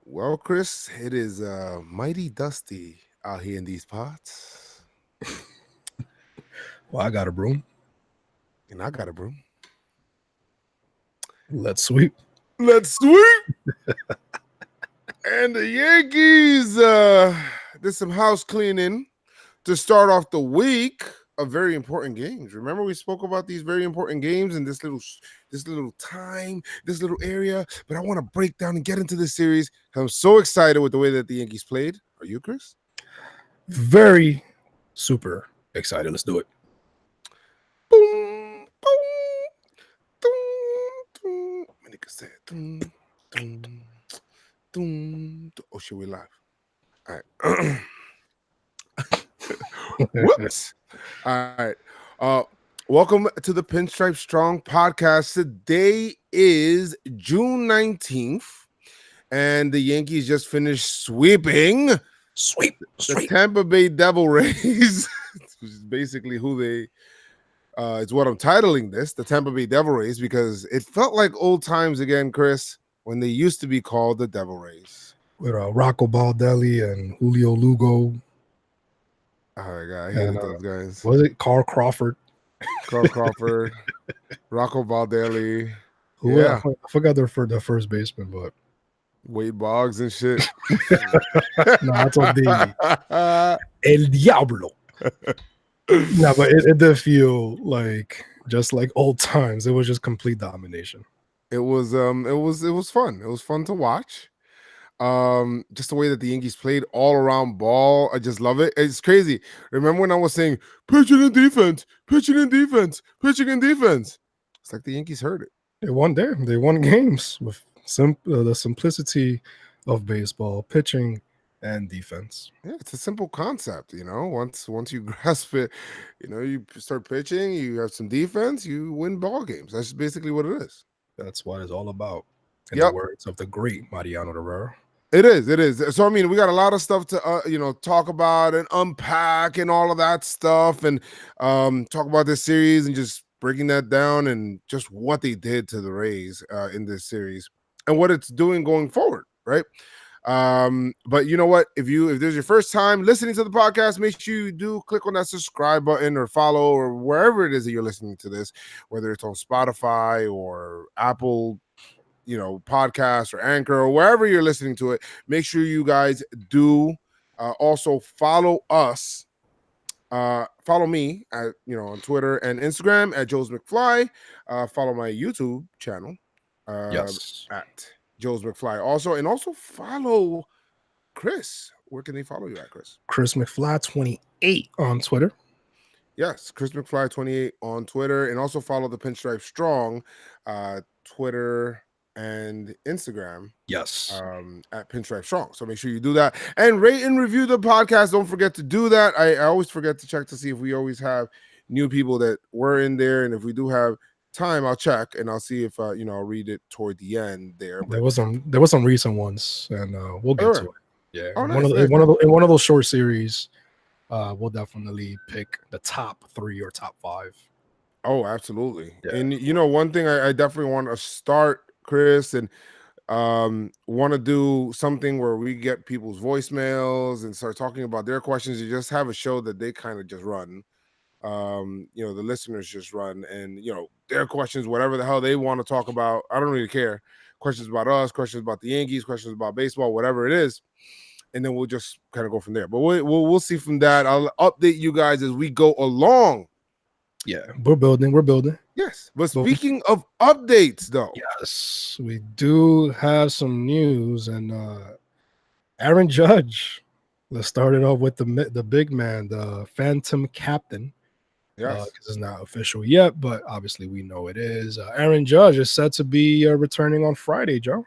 Well, Chris, it is mighty dusty out here in these parts, Well, I got a broom. and I got a broom. Let's sweep. Let's sweep! And the Yankees, did some house cleaning to start off the week of very important games. Remember, we spoke about these very important games in this little time, this little area. But I want to break down and get into this series. I'm so excited with the way that the Yankees played. Are you, Chris? Very super excited. Let's do it. Boom, boom, boom, boom. Nigga said, boom, boom, boom. Oh shit, we live. All right. Whoops. All right. Welcome to the Pinstripe Strong podcast. Today is June 19th, and the Yankees just finished sweeping the Tampa Bay Devil Rays, which is basically who they it's what I'm titling this, the Tampa Bay Devil Rays, because it felt like old times again, Chris, when they used to be called the Devil Rays. With Rocco Baldelli and Julio Lugo. Oh my God, I hated those guys. Was it Carl Crawford? Carl Crawford, Rocco Baldelli. I forgot their first baseman, but Wade Boggs and shit. No, that's on Davey. El Diablo. No, but it did feel like just like old times. It was just complete domination. It was fun. It was fun to watch. Just the way that the Yankees played all around ball. I just love it. It's crazy. Remember when I was saying pitching and defense, pitching and defense, pitching and defense? It's like the Yankees heard it. They won there. They won games with the simplicity of baseball, pitching and defense. Yeah, it's a simple concept, you know. Once you grasp it, you know, you start pitching, you have some defense, you win ball games. That's basically what it is. That's what it's all about. In the words of the great Mariano Rivera. It is. So I mean, we got a lot of stuff to talk about and unpack and all of that stuff, and talk about this series and just breaking that down and just what they did to the Rays in this series and what it's doing going forward, right? But you know what? If there's your first time listening to the podcast, make sure you do click on that subscribe button or follow or wherever it is that you're listening to this, whether it's on Spotify or Apple, podcast or Anchor or wherever you're listening to it. Make sure you guys do also follow us. Follow me at on Twitter and Instagram at Joe's McFly. Follow my YouTube channel at Joe's McFly also, and also follow Chris. Where can they follow you at, Chris? Chris McFly 28 on Twitter. Yes, Chris McFly 28 on Twitter, and also follow the Pinstripe Strong Twitter and Instagram. Yes. At Pinstripe Strong. So make sure you do that and rate and review the podcast. Don't forget to do that. I always forget to check to see if we always have new people that were in there, and if we do have time, I'll check and I'll see if I'll read it toward the end there. There was some recent ones, and we'll get to it. Yeah, one of those short series, we'll definitely pick the top 3 or top 5. Oh, absolutely. Yeah. And one thing I definitely want to start, Chris, and want to do something where we get people's voicemails and start talking about their questions. You just have a show that they kind of just run. The listeners just run, and their questions, whatever the hell they want to talk about, I don't really care. Questions about us, questions about the Yankees, questions about baseball, whatever it is, and then we'll just kind of go from there. But we'll see from that. I'll update you guys as we go along. Yeah, we're building. Yes, but speaking of updates, though, yes, we do have some news, and Aaron Judge. Let's start it off with the big man, the Phantom Captain. Yes, because it's not official yet, but obviously we know it is. Aaron Judge is set to be returning on Friday, Joe.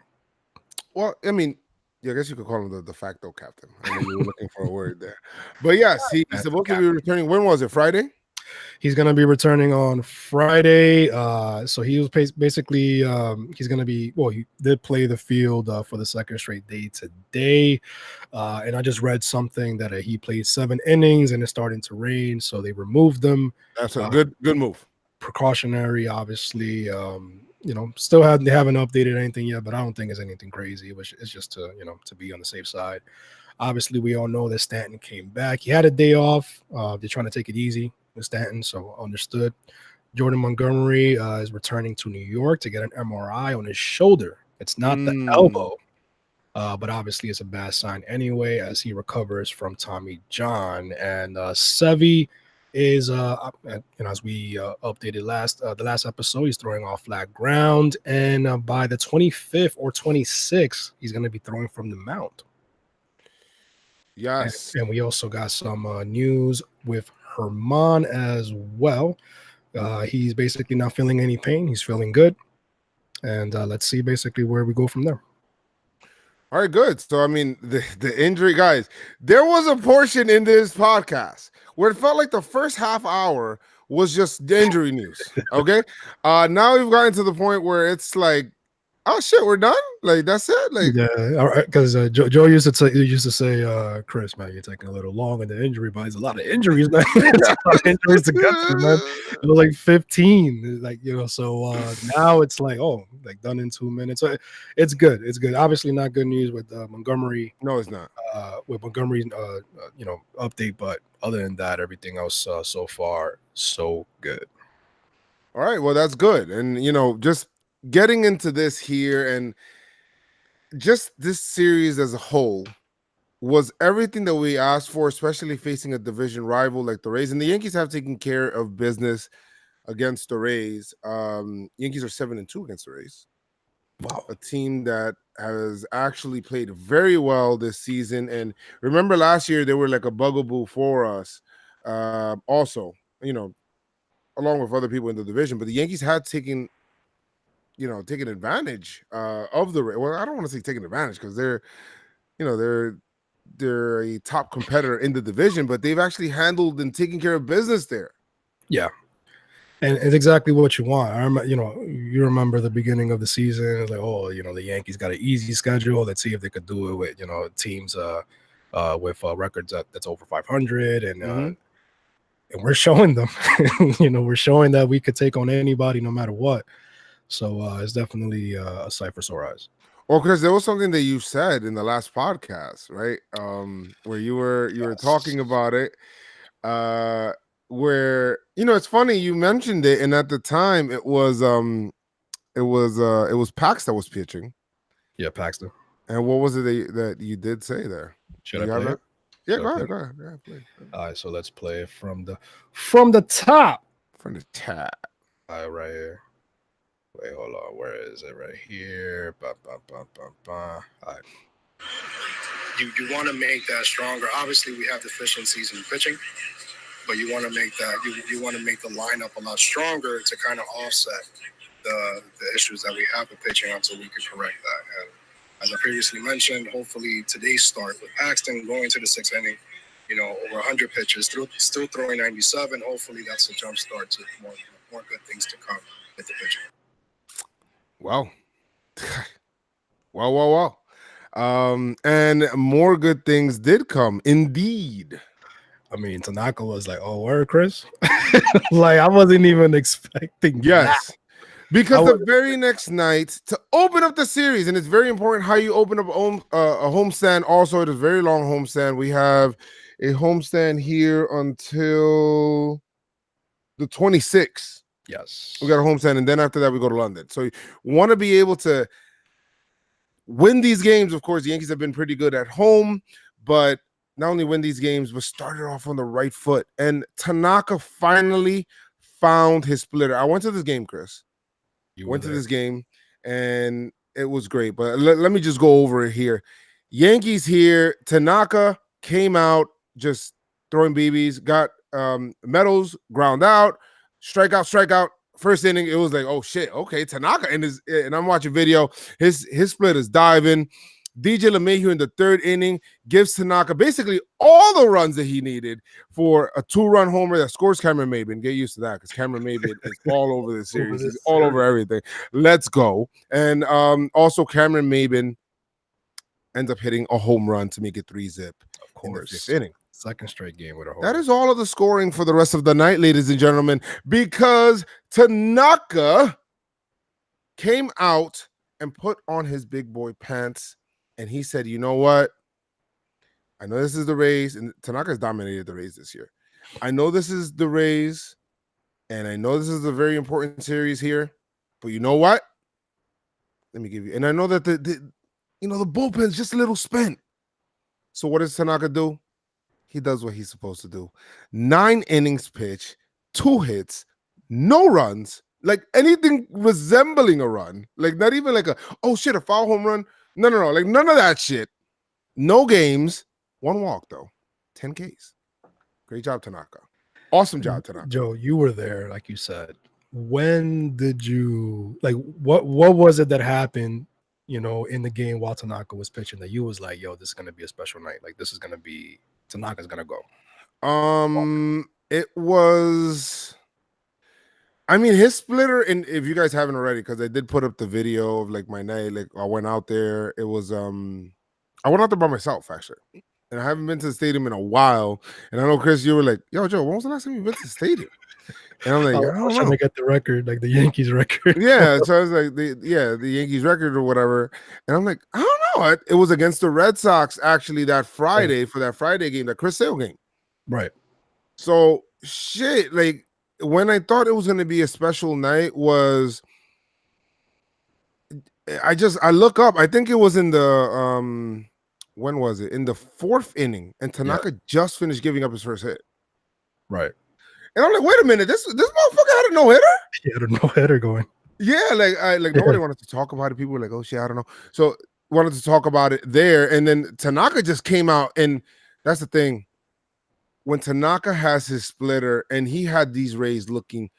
Well, I mean, I guess you could call him the de facto captain. I mean, you were looking for a word there, but yes, he's supposed to be returning. When was it? Friday. He's going to be returning on Friday. So he was basically he's going to be, he did play the field for the second straight day today. And I just read something that he played 7 innings and it's starting to rain. So they removed him. That's a good move. Precautionary, obviously. Still they haven't updated anything yet, but I don't think it's anything crazy. It's just to be on the safe side. Obviously, we all know that Stanton came back. He had a day off. They're trying to take it easy with Stanton, so understood. Jordan Montgomery is returning to New York to get an MRI on his shoulder. It's not the elbow, but obviously it's a bad sign anyway as he recovers from Tommy John. And Sevy is, as we updated the last episode, he's throwing off flat ground. And by the 25th or 26th, he's going to be throwing from the mound. Yes. And we also got some news with Herman as well. He's basically not feeling any pain. He's feeling good. And let's see basically where we go from there. All right, good. So, I mean, the injury, guys, there was a portion in this podcast where it felt like the first half hour was just the injury news. Okay. Now we've gotten to the point where it's like, oh shit, we're done. Like that's it. Like because Joe used to say, Chris, man, you're taking a little long in the injury, but there's a lot of injuries, man. There's a lot of injuries to get to, man. It was like 15, So now it's like, like done in 2 minutes. So it's good. It's good. Obviously, not good news with Montgomery. No, it's not. With Montgomery's, update, but other than that, everything else so far so good. All right, well, that's good, and just getting into this here and just this series as a whole was everything that we asked for, especially facing a division rival like the Rays. And the Yankees have taken care of business against the Rays. Yankees are 7-2 against the Rays. Wow. A team that has actually played very well this season. And remember last year, they were like a bugaboo for us. Also, along with other people in the division, but the Yankees had taken advantage of the. Well, I don't want to say taking advantage because they're a top competitor in the division, but they've actually handled and taken care of business there. Yeah, and it's exactly what you want. I remember, you remember the beginning of the season, like, the Yankees got an easy schedule. Let's see if they could do it with teams with records that's over 500, and we're showing them. We're showing that we could take on anybody no matter what. So it's definitely a sight for sore eyes. Well, because there was something that you said in the last podcast, right? Where you were talking about it, where it's funny you mentioned it, and at the time it was Pax that was pitching. Yeah, Paxton. And what was it that you did say there? Should I play it? Yeah, go ahead. Yeah, play. All right, so let's play from the top. From the top. All right, right here. Wait, hold on. Where is it? Right here. All right. You want to make that stronger. Obviously, we have deficiencies in pitching, but you want to make that you want to make the lineup a lot stronger to kind of offset the issues that we have with pitching until we can correct that. And as I previously mentioned, hopefully today's start with Paxton going to the sixth inning, over 100 pitches, still throwing 97. Hopefully that's a jump start to more good things to come with the pitching. Wow. Wow. And more good things did come, indeed. I mean, Tanaka was like, "Oh, where, Chris?" Like I wasn't even expecting. Yes, that. because the very next night to open up the series, and it's very important how you open up a homestand. Also, it is a very long homestand. We have a homestand here until the 26th. Yes. We got a homestand, and then after that, we go to London. So you want to be able to win these games. Of course, the Yankees have been pretty good at home, but not only win these games, but started off on the right foot. And Tanaka finally found his splitter. I went to this game, Chris. You went to this game, and it was great. But let me just go over it here. Yankees here, Tanaka came out just throwing BBs, got Meadows ground out, strikeout. First inning, it was like, oh shit, okay, Tanaka and I'm watching video. His split is diving. DJ LeMahieu in the third inning gives Tanaka basically all the runs that he needed for a 2-run homer that scores Cameron Maybin. Get used to that because Cameron Maybin is all over the series. He's all over everything. Let's go. And also Cameron Maybin ends up hitting a home run to make it 3-zip. Of course. In the 5th inning. Second straight game with a home. That is all of the scoring for the rest of the night, ladies and gentlemen, because Tanaka came out and put on his big boy pants, and he said, "You know what? I know this is the Rays, and Tanaka's dominated the Rays this year. I know this is the Rays, and I know this is a very important series here, but you know what? Let me give you." And I know that the bullpen's just a little spent. So what does Tanaka do? He does what he's supposed to do. 9 innings pitch, 2 hits, no runs, like anything resembling a run, like not even like a foul home run. No, like none of that shit. No games, 1 walk though, 10 Ks. Great job, Tanaka. Awesome job, Tanaka. Joe, you were there, like you said. When did you what was it that happened, in the game while Tanaka was pitching that you was like, yo, this is gonna be a special night. Like this is gonna be Tanaka's gonna go. It was, I mean, his splitter, and if you guys haven't already, because I did put up the video of like my night, like I went out there. It was I went out there by myself actually, and I haven't been to the stadium in a while. And I know, Chris, you were like, "Yo, Joe, when was the last time you been to the stadium?" And I'm like, I don't know. Trying to get the record, like the Yankees record. Yeah, so I was like, the Yankees record or whatever. And I'm like, I don't know. It was against the Red Sox actually that Friday for that Friday game, that Chris Sale game. Right. So shit, like when I thought it was going to be a special night was, I look up. I think it was in the when was it? In the 4th inning, and Tanaka just finished giving up his first hit. Right. And I'm like, wait a minute, this motherfucker had a no-hitter? He had a no-hitter going. Yeah, nobody wanted to talk about it. People were like, oh shit, I don't know. So wanted to talk about it there. And then Tanaka just came out, and that's the thing. When Tanaka has his splitter and he had these Rays looking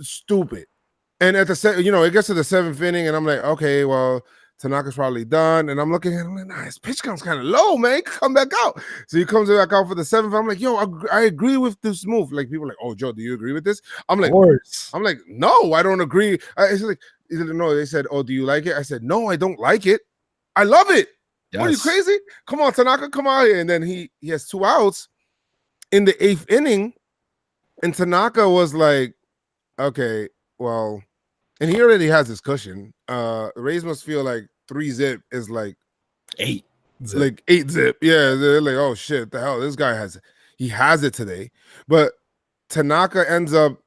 stupid. And at it gets to the 7th inning, and I'm like, okay, well, Tanaka's probably done. And I'm looking at him like, nah, his pitch count's kind of low, man. Come back out. So he comes back out for the 7th. I'm like, yo, I agree with this move. Like, people are like, oh, Joe, do you agree with this? I'm like, no, I don't agree. No, they said, oh, do you like it? I said, no, I don't like it. I love it. Yes. What, are you crazy? Come on, Tanaka, come out here. And then he has 2 outs in the 8th inning. And Tanaka was like, okay, well, and he already has his cushion. The Rays must feel like 3-zip is like 8 zip. Like 8-zip. Yeah, they're like, oh shit, the hell, this guy has it today. But Tanaka ends up,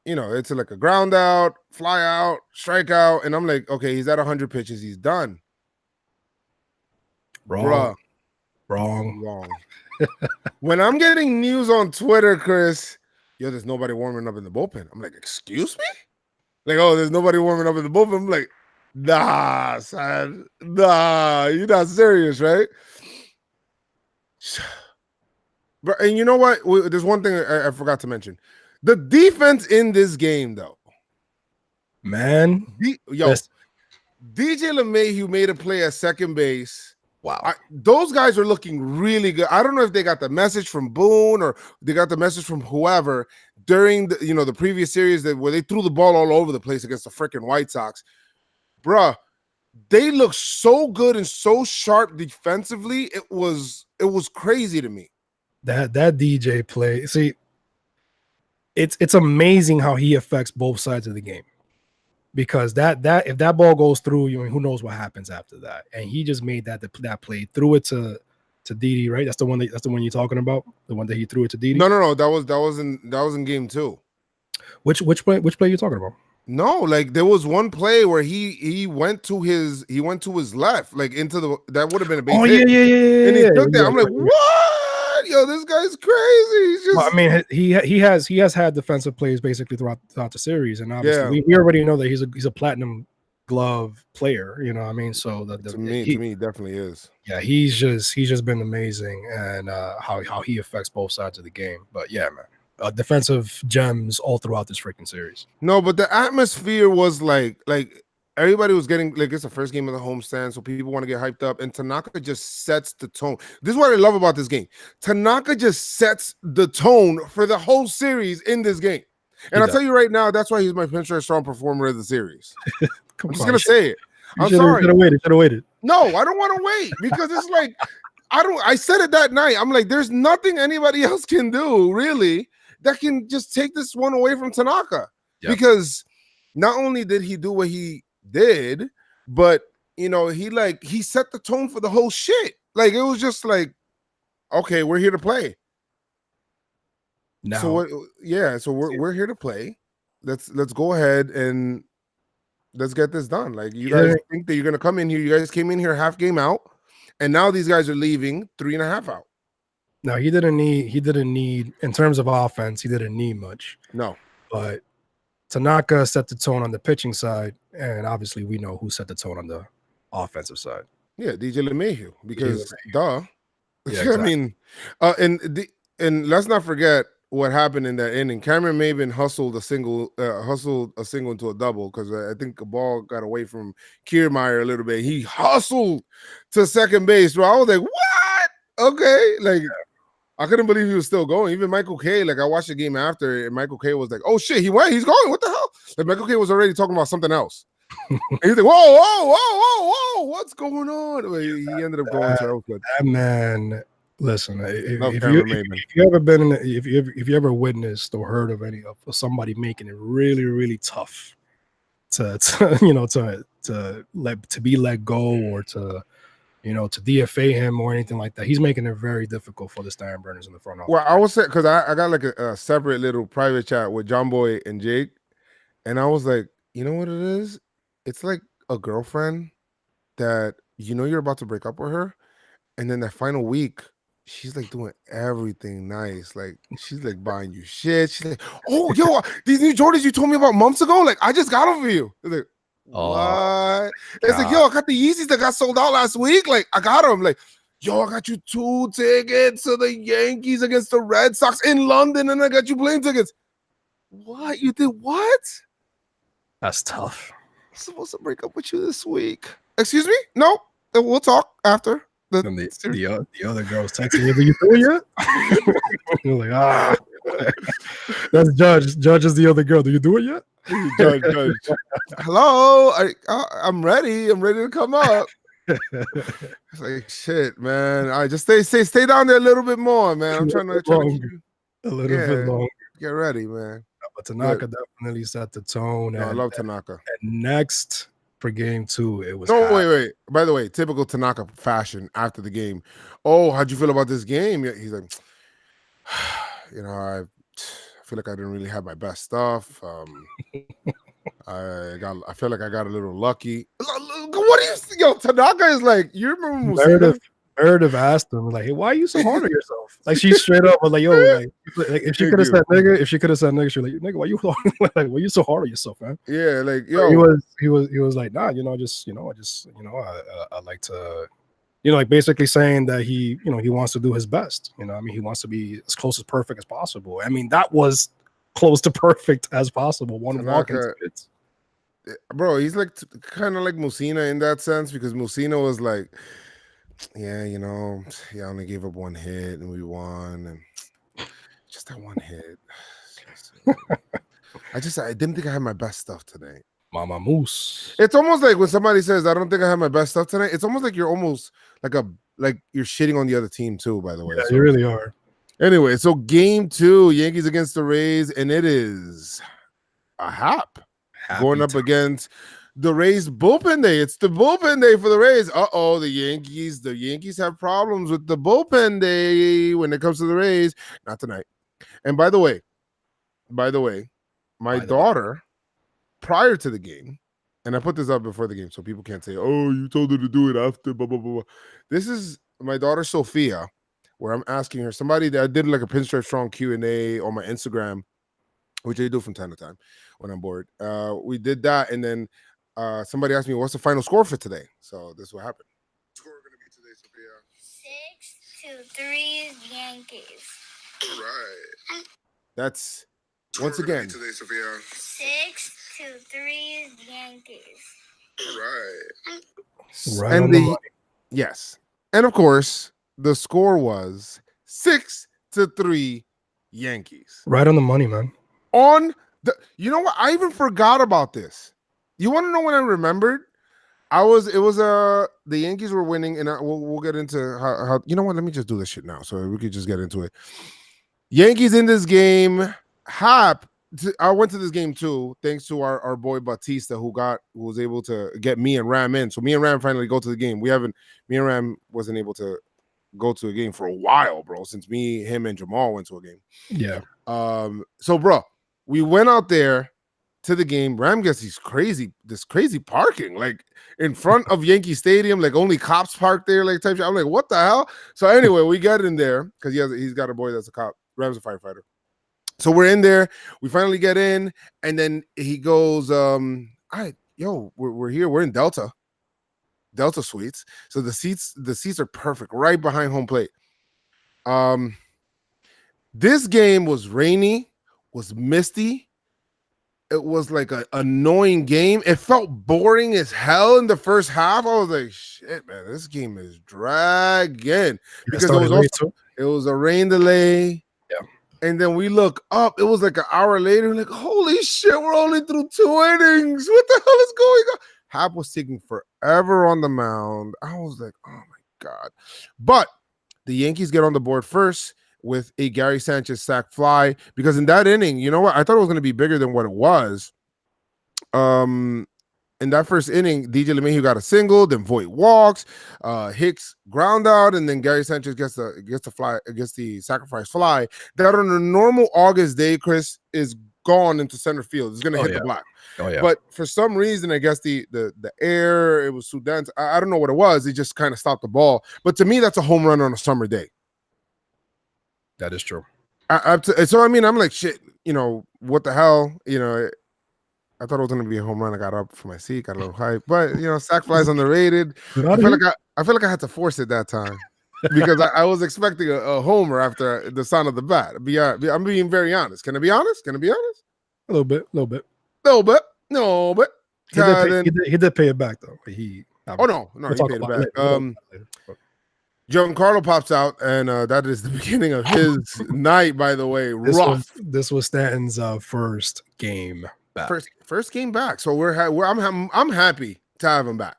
it's like a ground out, fly out, strike out, and I'm like, okay, he's at 100 pitches, he's done. Wrong. When I'm getting news on Twitter, Chris, yo, there's nobody warming up in the bullpen. I'm like, excuse me? Like, oh, there's nobody warming up in the bullpen. I'm like, nah, son. Nah, you're not serious, right? But, and you know what? There's one thing I forgot to mention. The defense in this game, though. Man. DJ LeMahieu made a play at second base. Wow. Those guys are looking really good. I don't know if they got the message from Boone or they got the message from whoever during the previous series where they threw the ball all over the place against the freaking White Sox. Bruh, they look so good and so sharp defensively. It was crazy to me. That DJ play. See, it's amazing how he affects both sides of the game. Because that if that ball goes through, who knows what happens after that? And he just made that play, threw it to Didi, right? That's the one you're talking about, the one that he threw it to Didi. No, that was in game 2. Which play are you talking about? No, like there was one play where he went to his left, like into that would have been a big hit. Yeah. And he took that. I'm like, what? Yo, this guy's crazy. He's just... Well, I mean, he has had defensive plays basically throughout the series, and obviously we already know that he's a platinum glove player. You know what I mean? So to me, he definitely is. Yeah, he's just been amazing, and how he affects both sides of the game. But yeah, man, defensive gems all throughout this freaking series. No, but the atmosphere was like everybody was getting, like, it's the first game of the homestand, so people want to get hyped up, and Tanaka just sets the tone. This is what I love about this game. Tanaka just sets the tone for the whole series in this game. And I'll tell you right now, that's why he's my Pinstripe strong performer of the series. I'm just going to say it. I'm sorry. Should have waited. No, I don't want to wait because it's like, I said it that night. I'm like, there's nothing anybody else can do, really, that can just take this one away from Tanaka. Yep. Because not only did he do what he did, but he set the tone for the whole shit. Like it was just like, okay, we're here to play. Now, so we're here to play. Let's go ahead and let's get this done. Like you guys think that you're gonna come in here. You guys came in here half game out, and now these guys are leaving 3.5 out. No, he didn't need in terms of offense, he didn't need much. No. But Tanaka set the tone on the pitching side, and obviously we know who set the tone on the offensive side. Yeah, DJ LeMahieu, because duh. Yeah, exactly. I mean, and let's not forget what happened in that inning. Cameron Maben hustled a single into a double because I think the ball got away from Kiermaier a little bit. He hustled to second base, bro. I was like, what? Okay, like I couldn't believe he was still going. Even Michael Kay, like I watched the game after, and Michael Kay was like, "Oh shit, he went. He's going. What the hell?" Like Michael Kay was already talking about something else. And he's like, "Whoa, what's going on?" Like, he ended up going. So that was good. That man, listen, if you ever been if you ever witnessed or heard of any of somebody making it really, really tough to be let go or to DFA him or anything like that. He's making it very difficult for the Steinbrenners in the front office. Well, I would say because I got like a separate little private chat with John Boy and Jake, and I was like, you know what it is? It's like a girlfriend that you're about to break up with her, and then that final week, she's like doing everything nice. Like she's like buying you shit. She's like, "Oh, yo, these new Jordans you told me about months ago, like I just got them for you." It's like, what? It's like, yo, I got the Yeezys that got sold out last week. Like, I got them. Like, yo, I got you 2 tickets to the Yankees against the Red Sox in London, and I got you plane tickets. What? You did what? That's tough. I'm supposed to break up with you this week. Excuse me? No, we'll talk after. The other girl's texting you. Do you do it yet? You're like, that's Judge. Judge is the other girl. Do you do it yet? Judge. Hello, I'm ready. I'm ready to come up. It's like shit, man. I just stay down there a little bit more, man. I'm trying to keep you a little bit longer. Get ready, man. But Tanaka definitely set the tone. No, I love Tanaka. And next for game 2, it was wait. By the way, typical Tanaka fashion after the game. Oh, how'd you feel about this game? He's like, I feel like I didn't really have my best stuff. I feel like I got a little lucky. What do you think? Yo, Tanaka is like, you remember Meredith asked him, like, hey, why are you so hard on yourself? Like, she straight up was like, yo, like if she could have said nigga, she was like, nigga, why you why you so hard on yourself, man? Yeah, like, yo, he was like, nah, I like to, like basically saying that he wants to do his best. I mean, he wants to be as close as perfect as possible. I mean, that was close to perfect as possible. One walk into it. Bro, he's like kind of like Mussina in that sense, because Mussina was like, yeah, I only gave up 1 hit and we won, and just that 1 hit. I didn't think I had my best stuff today. Mama Moose. It's almost like when somebody says, I don't think I have my best stuff tonight, it's almost like you're almost like you're shitting on the other team too, by the way. Yeah, you really are. Anyway, so game 2, Yankees against the Rays, and it is a Happy going up against the Rays bullpen day. It's the bullpen day for the Rays. The Yankees have problems with the bullpen day when it comes to the Rays. Not tonight. And by the way, my daughter, prior to the game, and I put this up before the game so people can't say, oh, you told her to do it after, blah, blah, blah, blah. This is my daughter, Sophia, where I'm asking her, somebody that I did like a Pinstripe Strong Q&A on my Instagram, which I do from time to time when I'm bored. We did that, and then somebody asked me, what's the final score for today? So this is what happened. Score going to be today, Sophia? 6-3 Yankees. All right. That's once again. Today, Sophia. 6-3 Yankees. All right. And yes, and of course the score was 6-3 Yankees. Right on the money, man. You know what? I even forgot about this. You want to know when I remembered? The Yankees were winning, and we'll get into how. You know what? Let me just do this shit now, so we could just get into it. Yankees in this game. Hap I went to this game too, thanks to our boy Batista, who was able to get me and Ram in. So me and Ram finally go to the game. Me and Ram wasn't able to go to a game for a while, bro, since him and Jamal went to a game. Yeah. So bro, we went out there to the game. Ram gets this crazy parking, like in front of Yankee Stadium, like only cops park there, like type shit. I'm like, what the hell? So anyway, we get in there because he's got a boy that's a cop. Ram's a firefighter. So we're in there. We finally get in, and then he goes, all right, yo, we're here. We're in Delta Suites. So the seats are perfect, right behind home plate. This game was rainy, was misty. It was like an annoying game. It felt boring as hell in the first half. I was like, shit, man, this game is dragging. Because it was a rain delay. Yeah. And then we look up, it was like an hour later, like, holy shit, we're only through 2 innings. What the hell is going on? Hap was taking forever on the mound. I was like, oh my God. But the Yankees get on the board first with a Gary Sanchez sac fly, because in that inning, you know what? I thought it was going to be bigger than what it was. In that first inning, DJ LeMahieu got a single, then Voit walks, Hicks ground out, and then Gary Sanchez gets the sacrifice fly. That on a normal August day, Chris, is gone into center field. It's gonna hit the black. Oh yeah. But for some reason, I guess the air, it was too dense. I don't know what it was. It just kind of stopped the ball. But to me, that's a home run on a summer day. That is true. So I mean, I'm like, shit. You know what the hell? You know. I thought it was going to be a home run. I got up for my seat, got a little hype, but you know, sac flies underrated. I feel like I had to force it that time because I was expecting a homer after the sound of the bat. I'm being very honest. Can I be honest? A little bit. No, but he did pay it back though. No, he paid it back. Giancarlo pops out, and that is the beginning of his night. By the way, This was Stanton's first game back. First game back. So I'm happy to have him back.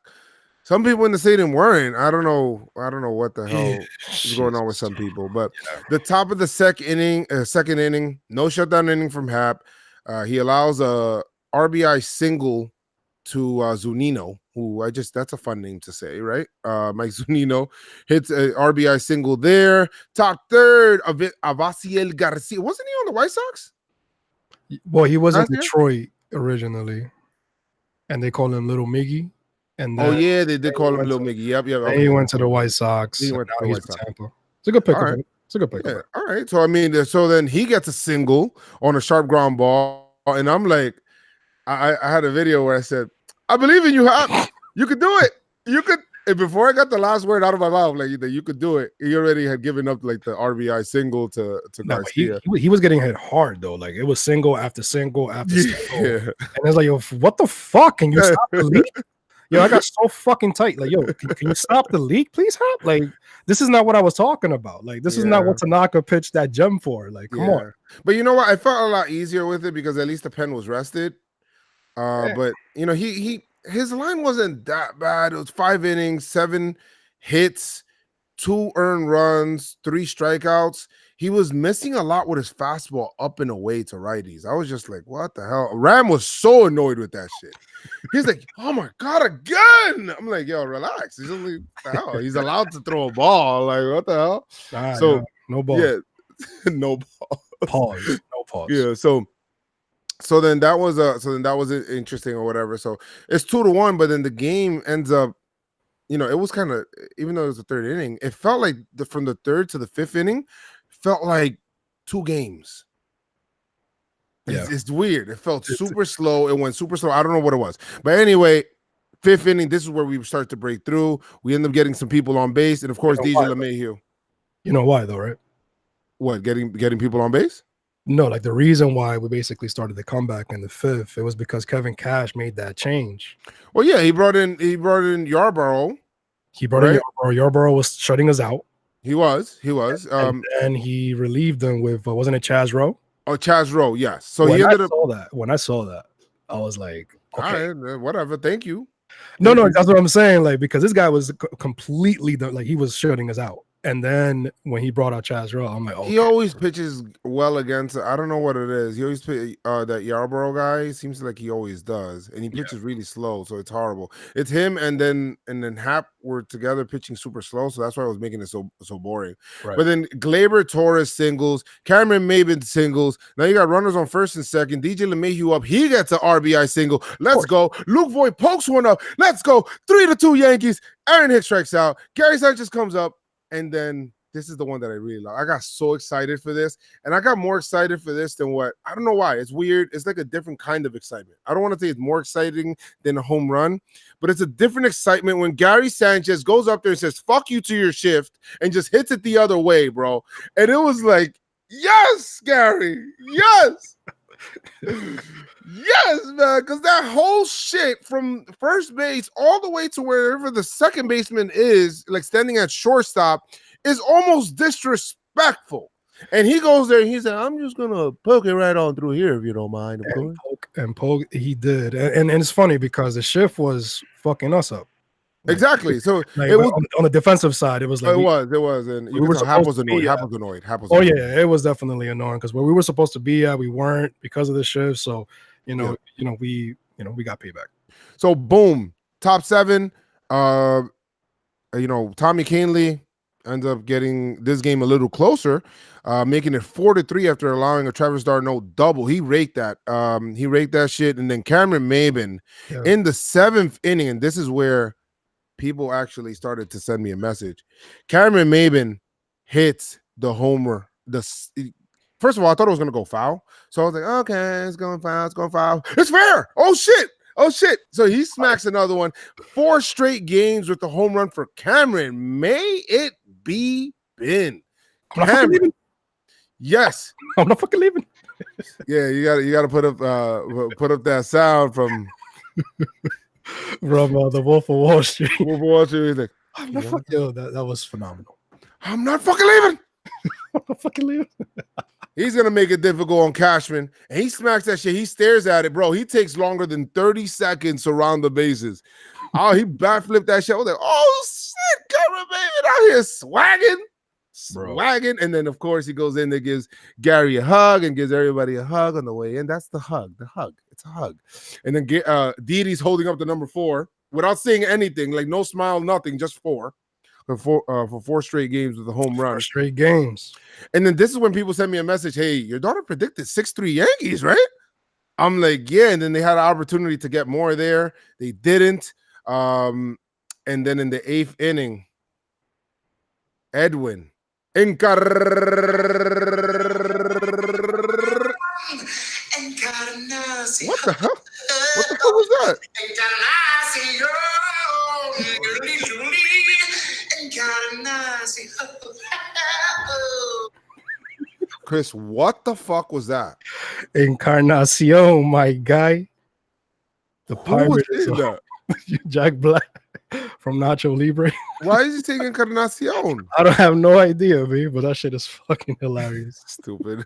Some people in the stadium weren't. I don't know what the hell is going on with some people. But the top of the second inning, no shutdown inning from Hap. He allows a RBI single to Zunino, who that's a fun name to say, right? Mike Zunino hits a RBI single there. Top third of it, Avasiel Garcia. Wasn't he on the White Sox? Well, he was in Detroit originally, and they called him Little Miggy. And they did call him Little Miggy. Yep. Okay. He went to the White Sox. He went to the White Sox. Tampa. It's a good pick. Right. It's a good pick. Yeah. All right. So I mean, then he gets a single on a sharp ground ball, and I'm like, I had a video where I said, "I believe in you, Hap. You could do it. You could." And before I got the last word out of my mouth, like that you could do it, he already had given up like the RBI single to Garcia. He was getting hit hard though. Like it was single after single after single. And it's like, yo, what the fuck? Can you stop the leak? Yo, I got so fucking tight. Like, yo, can you stop the leak, please, Hap? Like, this is not what I was talking about. Like, this is not what Tanaka pitched that gem for. Like, come on. But you know what? I felt a lot easier with it because at least the pen was rested. But you know, his line wasn't that bad. It was 5 innings, 7 hits, 2 earned runs, 3 strikeouts. He was missing a lot with his fastball up and away to righties. I was just like, what the hell? Ram was so annoyed with that shit. He's like, oh my God, again. I'm like, yo, relax. He's only he's allowed to throw a ball. Like, what the hell? No ball. Yeah, no ball. Pause. No pause. Yeah, so then that was interesting or whatever. So it's 2-1, but then the game ends up, you know, it was kind of, even though it was the 3rd inning, it felt like from the 3rd to the 5th inning felt like 2 games. It's weird. It felt super slow. It went super slow. I don't know what it was, but anyway, 5th inning, this is where we start to break through. We end up getting some people on base, and of course, DJ LeMahieu. You know why though, right? What, getting people on base? No, like the reason why we basically started the comeback in the 5th, it was because Kevin Cash made that change. Well, yeah, he brought in Yarborough. In Yarborough. Yarborough was shutting us out. He was. And he relieved them with wasn't it Chaz Rowe? Oh, Chaz Rowe, yes. So when he ended up. When I saw that, I was like, okay, all right, whatever. Thank you. No, that's what I'm saying. Like, because this guy was completely he was shutting us out. And then when he brought out Chazrell, I'm like, okay. He always pitches well against. I don't know what it is. He always that Yarborough guy. Seems like he always does, and he pitches really slow, so it's horrible. It's him and then Hap were together pitching super slow, so that's why I was making it so boring. Right. But then Glaber Torres singles, Cameron Maben singles. Now you got runners on first and second. DJ LeMahieu up. He gets an RBI single. Let's go. Luke Voigt pokes one up. Let's go. 3-2 Yankees. Aaron Hicks strikes out. Gary Sanchez comes up. And then this is the one that I really love. I got so excited for this. And I got more excited for this than what, I don't know why. It's weird. It's like a different kind of excitement. I don't want to say it's more exciting than a home run, but it's a different excitement when Gary Sanchez goes up there and says, fuck you to your shift and just hits it the other way, bro. And it was like, yes, Gary, yes. Yes, man, because that whole shit from first base all the way to wherever the second baseman is, like standing at shortstop, is almost disrespectful. And he goes there and he said, I'm just going to poke it right on through here if you don't mind. And poke, he did. And it's funny because the shift was fucking us up. Exactly. So like, it was on the defensive side, it was like it was, and you we were could tell Hap supposed was to be, annoyed. Hap was oh annoyed. yeah, it was definitely annoying because where we were supposed to be at, we weren't because of the shift. So we got payback. So boom, top 7. Tommy Kahnle ends up getting this game a little closer, making it 4-3 after allowing a Travis d'Arnaud double. He raked that. He raked that shit, and then Cameron Maben in the 7th inning, and this is where people actually started to send me a message. Cameron Maben hits the homer. First of all, I thought it was going to go foul. So I was like, okay, it's going foul. It's fair. Oh, shit. So he smacks another one. 4 straight games with the home run for Cameron. May it be been. I'm not fucking leaving. Yes. I'm not fucking leaving. Yeah, you got to put up that sound from the Wolf of Wall Street. Wolf of Wall Street. Like, I'm not fucking. Yo, that was phenomenal. I'm not fucking leaving. I'm not fucking leaving. He's gonna make it difficult on Cashman, and he smacks that shit. He stares at it, bro. He takes longer than 30 seconds to round the bases. Oh, he bat flipped that shit. I was like, oh shit, Cameron Maben out here swagging. And then of course he goes in there, gives Gary a hug and gives everybody a hug on the way in. That's the hug. It's a hug. And then Didi's holding up the number 4 without saying anything, like no smile, nothing, just 4. For 4 straight games with the home run. 4 straight games. And then this is when people send me a message, hey, your daughter predicted 6-3 Yankees, right? I'm like, yeah. And then they had an opportunity to get more there. They didn't. And then in the 8th inning, Edwin Encarnación. What the hell? What the hell was that? Chris, what the fuck was that? Encarnación, my guy. The pirate is that? Jack Black from Nacho Libre. Why is he taking Encarnación? I don't have no idea, man, but that shit is fucking hilarious. Stupid.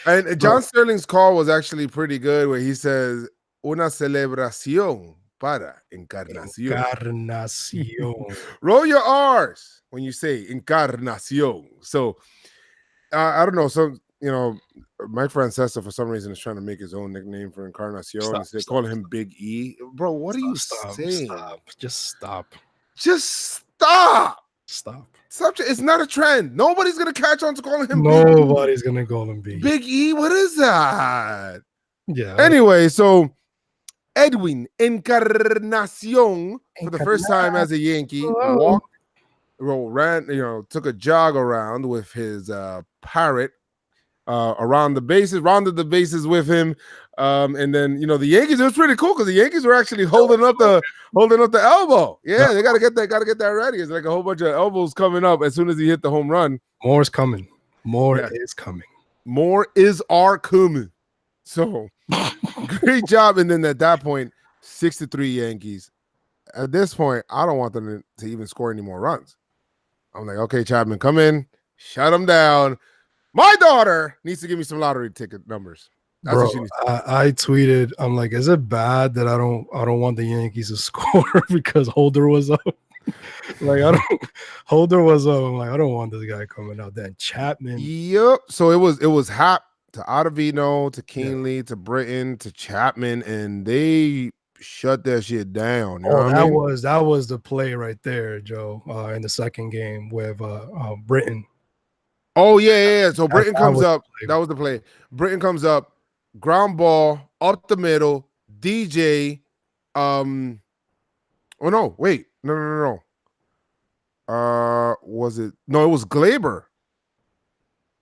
And John Sterling's call was actually pretty good, where he says, una celebración para Encarnación. Roll your R's when you say Encarnación. So, I don't know. So, Mike Francesa, for some reason, is trying to make his own nickname for Encarnación. They're calling him Big E. Bro, what are you saying? Just stop. Stop. It's not a trend. Nobody's going to catch on to calling him Nobody's going to call him Big E. Big E? What is that? Yeah. Anyway, so Edwin Encarnación, for the first time as a Yankee, took a jog around with his parrot around the bases, rounded the bases with him, and then the Yankees. It was pretty cool because the Yankees were actually holding up the elbow. Yeah, they gotta get that ready. It's like a whole bunch of elbows coming up as soon as he hit the home run. More is coming. More is coming. More is our coming. So great job. And then at that point, 6-3 Yankees. At this point, I don't want them to even score any more runs. I'm like, okay, Chapman, come in, shut them down. My daughter needs to give me some lottery ticket numbers. That's Bro, what she needs to do. I tweeted, I'm like, is it bad that I don't want the Yankees to score because Holder was up? Like I don't. Holder was like I don't want this guy coming out. Then Chapman. Yep. So it was Hap to Ottavino to Keenly to Britton to Chapman, and they shut that shit down. You know what I mean? That was the play right there, Joe. In the second game with Britton. Oh yeah. So Britton comes was the up. play. That was the play. Britton comes up, ground ball up the middle. DJ. Oh no! Wait. No. Was it? No, it was Glaber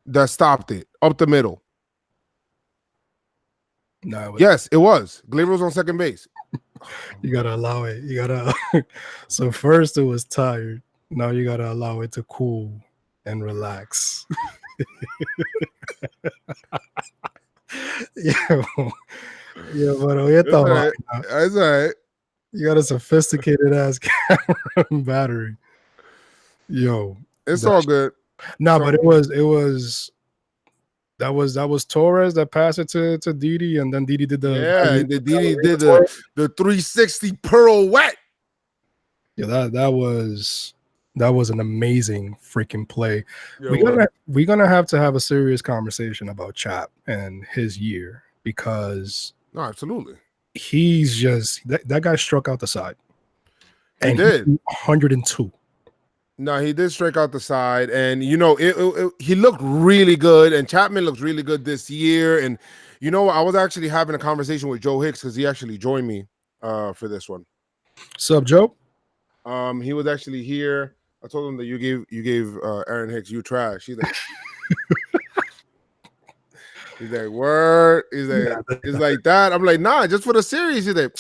that stopped it up the middle. No, Yes, it was. Glaber was on second base. You gotta allow it. You gotta. So first it was tired. Now you gotta allow it to cool and relax. Yeah, but That's all right. That's all right. You got a sophisticated ass camera and battery. Yo, It's all good. No, but it was that was Torres that passed it to Didi, and then Didi did the Didi did the 360 pirouette. Yeah, that was an amazing freaking play. We're gonna have to have a serious conversation about Chap and his year, because no, absolutely, he's just that guy struck out the side. He did 102. No, he did strike out the side, and he looked really good, and Chapman looks really good this year. And I was actually having a conversation with Joe Hicks, because he actually joined me for this one. Sup, Joe? He was actually here. I told him that you gave Aaron Hicks, you trash. He's like, he's like, word. He's like that. I'm like, nah, just for the series. He's like,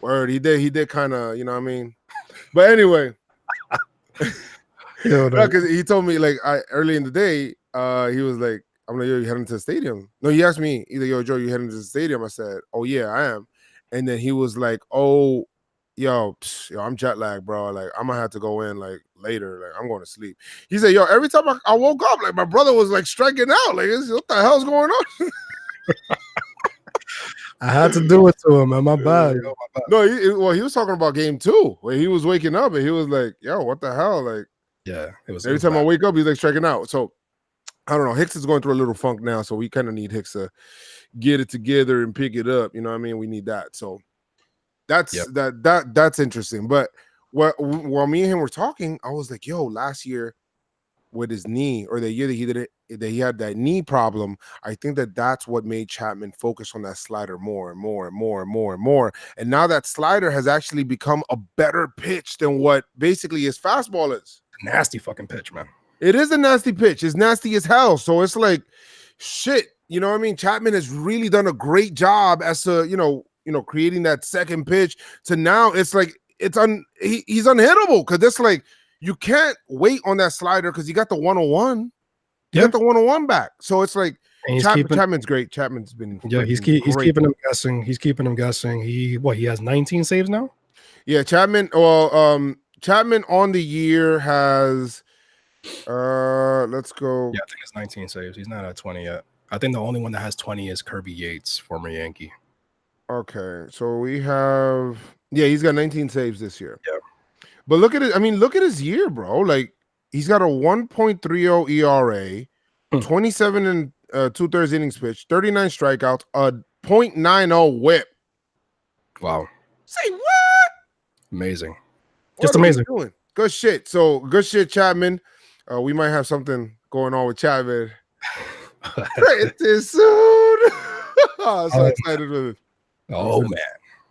word. He did kind of, you know what I mean? But anyway. Because he told me early in the day, he was like, I'm like, yo, you heading to the stadium? No, he asked me, he's like, yo, Joe, you heading to the stadium? I said, oh yeah, I am. And then he was like, oh, yo, I'm jet lagged, bro. Like, I'm gonna have to go in later. Like, I'm going to sleep. He said, yo, every time I woke up, my brother was striking out. Like, what the hell's going on? I had to do it to him, man. My bad. Yo, my bad. No, he was talking about game 2 where he was waking up and he was like, yo, what the hell? Like, yeah, it was every time I wake up, he's striking out. So I don't know. Hicks is going through a little funk now, so we kind of need Hicks to get it together and pick it up. You know what I mean? We need that. So that's that's interesting. But while me and him were talking, I was like, yo, last year with his knee, or the year that he had that knee problem, I think that's what made Chapman focus on that slider more and more and more and more and more. And now that slider has actually become a better pitch than what basically his fastball is. Nasty fucking pitch, man. It is a nasty pitch. It's nasty as hell. So it's like, shit. You know what I mean? Chapman has really done a great job as to, creating that second pitch to now it's like he's unhittable, because it's like you can't wait on that slider because you got the 101. You got the 101 back. So it's like Chapman's great. Chapman's been he's keeping him guessing. He's keeping him guessing. He has 19 saves now? Yeah, Chapman. Well, Chapman on the year has let's go. Yeah, I think it's 19 saves. He's not at 20 yet. I think the only one that has 20 is Kirby Yates, former Yankee. Okay, so we have he's got 19 saves this year. Yeah. But look at it. I mean, look at his year, bro. Like, he's got a 1.30 ERA, 27 and 2/3 innings pitched, 39 strikeouts, a .90 WHIP. Wow. Say what? Amazing. Just amazing. Doing? Good shit. So good shit, Chapman. We might have something going on with Chapman pretty soon. I'm so excited for this. Oh man,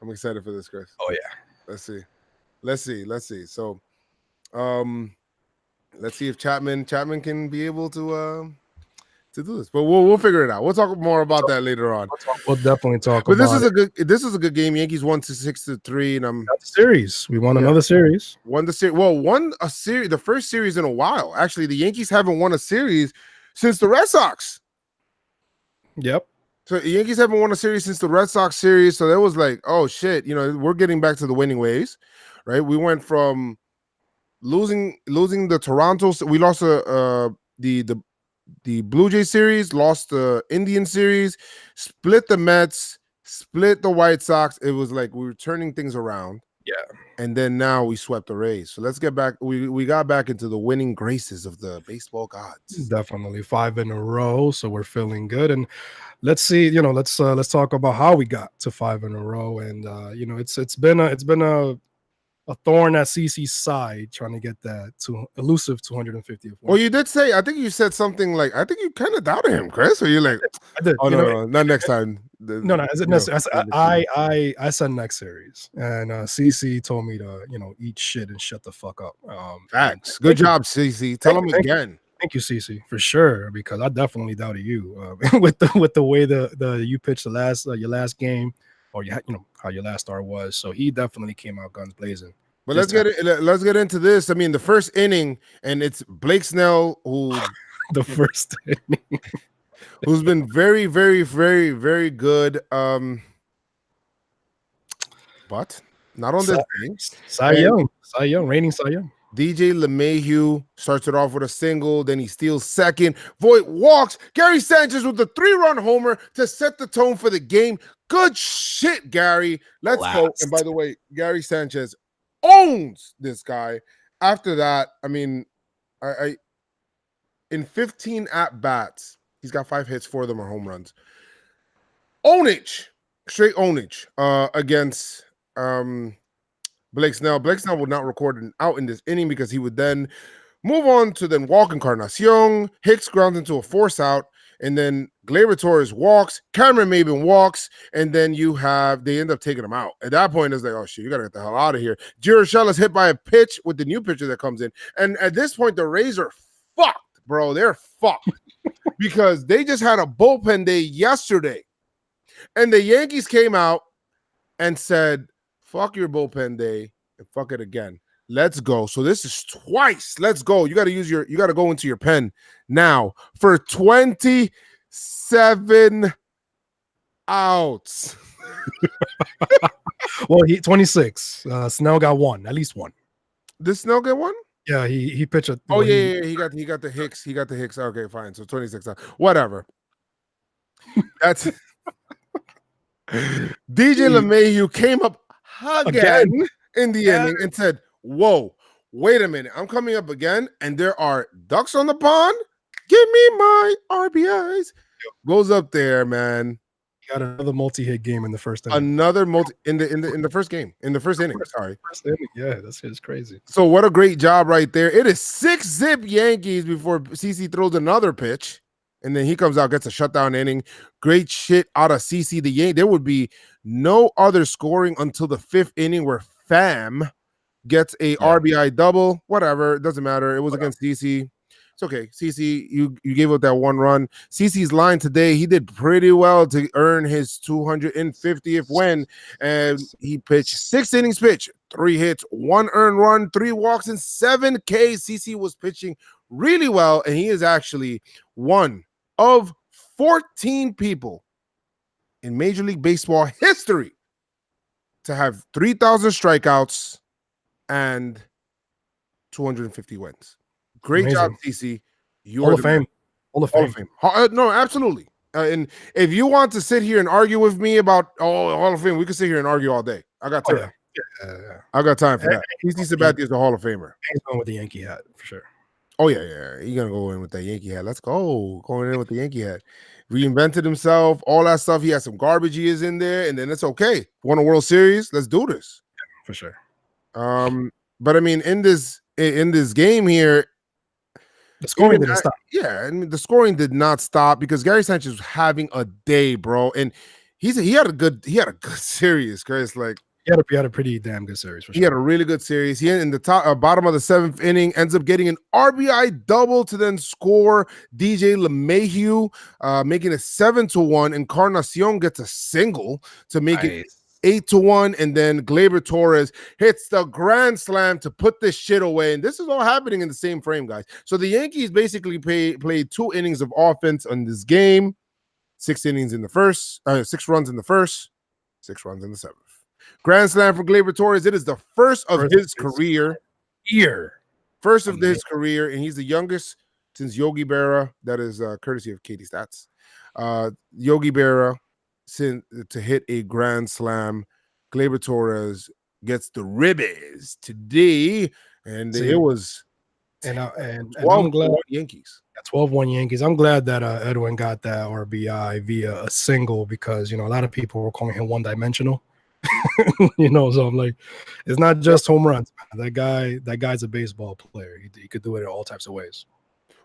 I'm excited for this, Chris. Oh yeah. Let's see. So, let's see if Chapman can be able to do this. But we'll figure it out. We'll talk more about that later on. We'll definitely talk. But this is a good game. Yankees won 6-3, and I'm got the series. We won another series. Won the series. Well, won a series, the first series in a while. Actually, the Yankees haven't won a series since the Red Sox. Yep. So the Yankees haven't won a series since the Red Sox series. So that was like, oh shit, we're getting back to the winning ways, right? We went from losing the Toronto. We lost the Blue Jay series, lost the Indian series, split the Mets, split the White Sox. It was like we were turning things around. And then now we swept the Rays. So let's get back. We got back into the winning graces of the baseball gods. Definitely 5 in a row. So we're feeling good. And let's see, let's talk about how we got to 5 in a row. And it's been a thorn at CC's side trying to get that to elusive 250th win. Well, you did say, I think you said something like, I think you kind of doubted him, Chris. Or you're like, I did. oh no, not next time. No, I said next series, and CC told me to eat shit and shut the fuck up. Facts. Good job, CC. Tell him again. Thank you, CC, for sure, because I definitely doubted you with the way the you pitched the last your last game, or how your last start was. So he definitely came out guns blazing. But let's get into this. I mean, the first inning, and it's Blake Snell who the first inning. Who's been very, very, very, very good. But not on this thing. Cy Young, reigning Cy Young. DJ LeMahieu starts it off with a single, then he steals second. Voit walks. Gary Sanchez with the 3-run homer to set the tone for the game. Good shit, Gary. Let's go. And by the way, Gary Sanchez owns this guy. After that, I mean, I in 15 at-bats, he's got 5 hits, 4 of them are home runs. Straight ownage against Blake Snell. Blake Snell would not record an out in this inning because he would then move on to then walk Encarnación. Hicks grounds into a force out, and then Gleyber Torres walks. Cameron Maybin walks, and then they end up taking him out. At that point, it's like, oh shit, you gotta get the hell out of here. Urshela is hit by a pitch with the new pitcher that comes in, and at this point, the Rays are fucked. Bro, they're fucked because they just had a bullpen day yesterday. And the Yankees came out and said, fuck your bullpen day and fuck it again. Let's go. So this is twice. Let's go. You got to go into your pen now for 27 outs. Well, 26. Snell got one, at least one. Did Snell get one? Yeah, he pitched a. Oh yeah, he got the Hicks. He got the Hicks. Okay, fine. So 26. Whatever. That's DJ LeMahieu came up again in the inning and said, "Whoa, wait a minute! I'm coming up again, and there are ducks on the pond. Give me my RBIs." Goes up there, man. Got another multi-hit game in the first inning. Another multi in the first game, in the first inning. Sorry. First inning. Yeah, that's just crazy. So what a great job right there. It is 6-zip Yankees before CC throws another pitch, and then he comes out, gets a shutdown inning. Great shit out of CC. There would be no other scoring until the 5th inning where Pham gets a RBI double. Whatever, it doesn't matter. It was against CC. It's okay. CC, you gave up that 1 run. CC's line today, he did pretty well to earn his 250th win, and he pitched 6 innings pitch, 3 hits, 1 earned run, 3 walks, and 7 Ks. CC was pitching really well, and he is actually one of 14 people in Major League Baseball history to have 3,000 strikeouts and 250 wins. Great Amazing job, CC. Hall of Fame. Hall of Fame. No, absolutely. And if you want to sit here and argue with me about Hall of Fame, we can sit here and argue all day. I got time. I got time for that. CC Sabathia is the Hall of Famer. He's going with the Yankee hat for sure. Oh yeah. He's gonna go in with that Yankee hat. Let's go. Going in with the Yankee hat. Reinvented himself, all that stuff. He had some garbage years in there, and then it's okay. Won a World Series. Let's do this. Yeah, for sure. But I mean, in this game here, the scoring didn't stop. Yeah, I mean, the scoring did not stop because Gary Sanchez was having a day, bro. And he had a good series, Chris. Like he had a pretty damn good series. For sure. He had a really good series. He in the bottom of the 7th inning ends up getting an RBI double to then score. DJ LeMahieu making it 7-1. Encarnación gets a single to make it 8-1, and then Gleyber Torres hits the grand slam to put this shit away. And this is all happening in the same frame, guys. So the Yankees basically played 2 innings of offense on this game. 6 innings in the first, 6 runs in the first, 6 runs in the 7th. Grand slam for Gleyber Torres. It is the first of his career. First of his career, and he's the youngest since Yogi Berra. That is courtesy of Katie Stats. Yogi Berra to hit a grand slam. Gleyber Torres gets the ribbies today, and See, it was and 12 I'm glad. Yankees. 12-1 Yankees. I'm glad that Edwin got that RBI via a single because, a lot of people were calling him one-dimensional. So I'm like, it's not just home runs. Man. That guy's a baseball player. He could do it in all types of ways.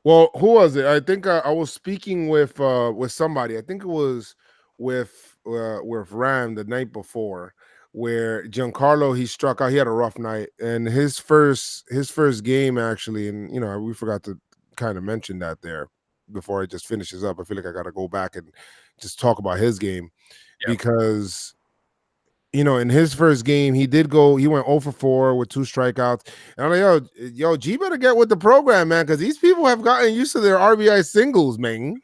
Well, who was it? I think I was speaking with somebody. I think it was with Ram the night before, where Giancarlo, he struck out. He had a rough night, and his first game actually, and we forgot to kind of mention that there before it just finishes up. I feel like I got to go back and just talk about his game because in his first game, he went 0 for 4 with 2 strikeouts. And I'm like, yo, G better get with the program, man, because these people have gotten used to their RBI singles, man.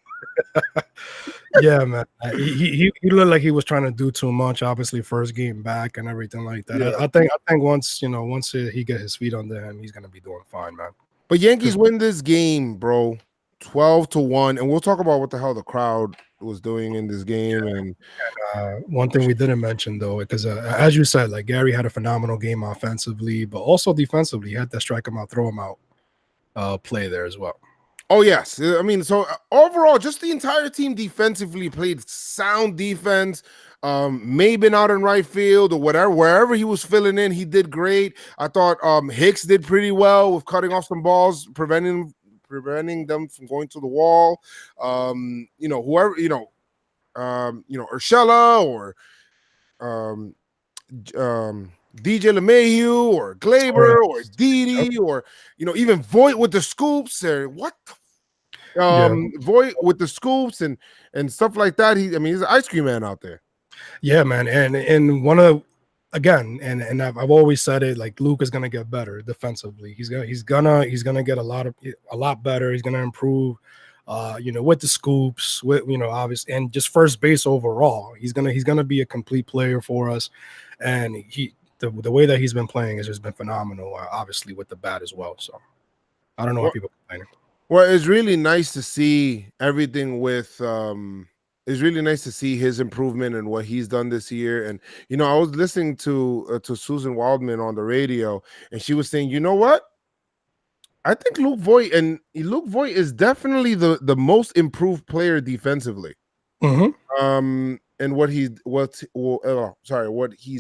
Yeah, man. He looked like he was trying to do too much. Obviously, first game back and everything like that. Yeah. I think once he get his feet under him, he's gonna be doing fine, man. But Yankees win this game, bro, 12-1, and we'll talk about what the hell the crowd was doing in this game. And one thing we didn't mention though, because as you said, like Gary had a phenomenal game offensively, but also defensively, he had that strike him out, throw him out play there as well. Oh yes, I mean, so overall, just the entire team defensively played sound defense. May been out in right field or whatever, wherever he was filling in, he did great. I thought Hicks did pretty well with cutting off some balls, preventing them from going to the wall. Whoever, Urshela or DJ LeMahieu or Glaber or Didi or even Voit with the scoops or what Voit with the scoops and stuff like that. He's an ice cream man out there. Yeah, man. And one of and I've always said it, like Luke is gonna get better defensively. He's gonna get a lot better. He's gonna improve with the scoops, with obviously, and just first base overall. He's gonna be a complete player for us. And the way that he's been playing has just been phenomenal, obviously with the bat as well. So I don't know why people complaining. Well, it's really nice to see everything with it's really nice to see his improvement and what he's done this year. And I was listening to Susan Waldman on the radio, and she was saying, you know what? I think Luke Voit is definitely the most improved player defensively. Mm-hmm. And what he's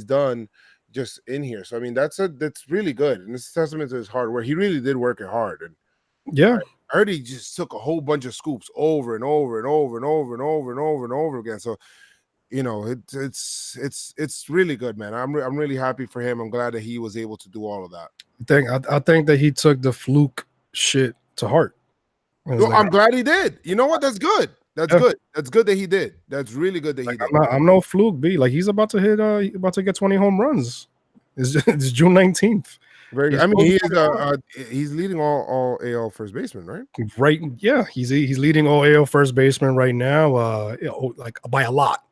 done just in here. So that's really good, and it's a testament to his hard work. He really did work it hard, and yeah, I heard he just took a whole bunch of scoops over and over and over and over and over and over and over again. So it's really good, man. I'm really happy for him. I'm glad that he was able to do all of that. I think that he took the fluke shit to heart. I'm glad he did. You know what? That's good. That's good. That's good that he did. That's really good that he did. I'm no fluke, B. Like he's about to get 20 home runs. It's June 19th. Very good. He's leading all AL first baseman, right? Right. Yeah, he's leading all AL first baseman right now. Like by a lot.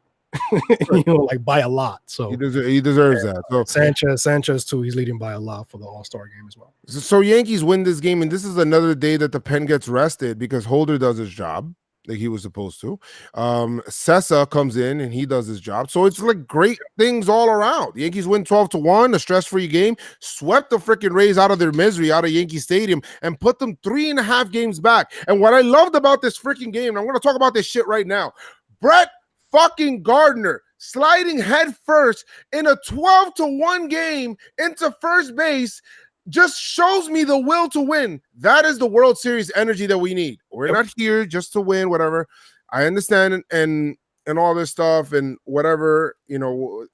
Like by a lot. So he deserves that. So Sanchez too. He's leading by a lot for the All-Star game as well. So Yankees win this game, and this is another day that the pen gets rested because Holder does his job like he was supposed to. Sessa comes in and he does his job. So it's like great things all around. The Yankees win 12-1, a stress-free game, swept the freaking Rays out of their misery out of Yankee Stadium and put them 3.5 games back. And what I loved about this freaking game, and I'm going to talk about this shit right now, Brett fucking Gardner sliding head first in a 12-1 game into first base just shows me the will to win. That is the World Series energy that we need. We're not here just to win, whatever. I understand and all this stuff and whatever,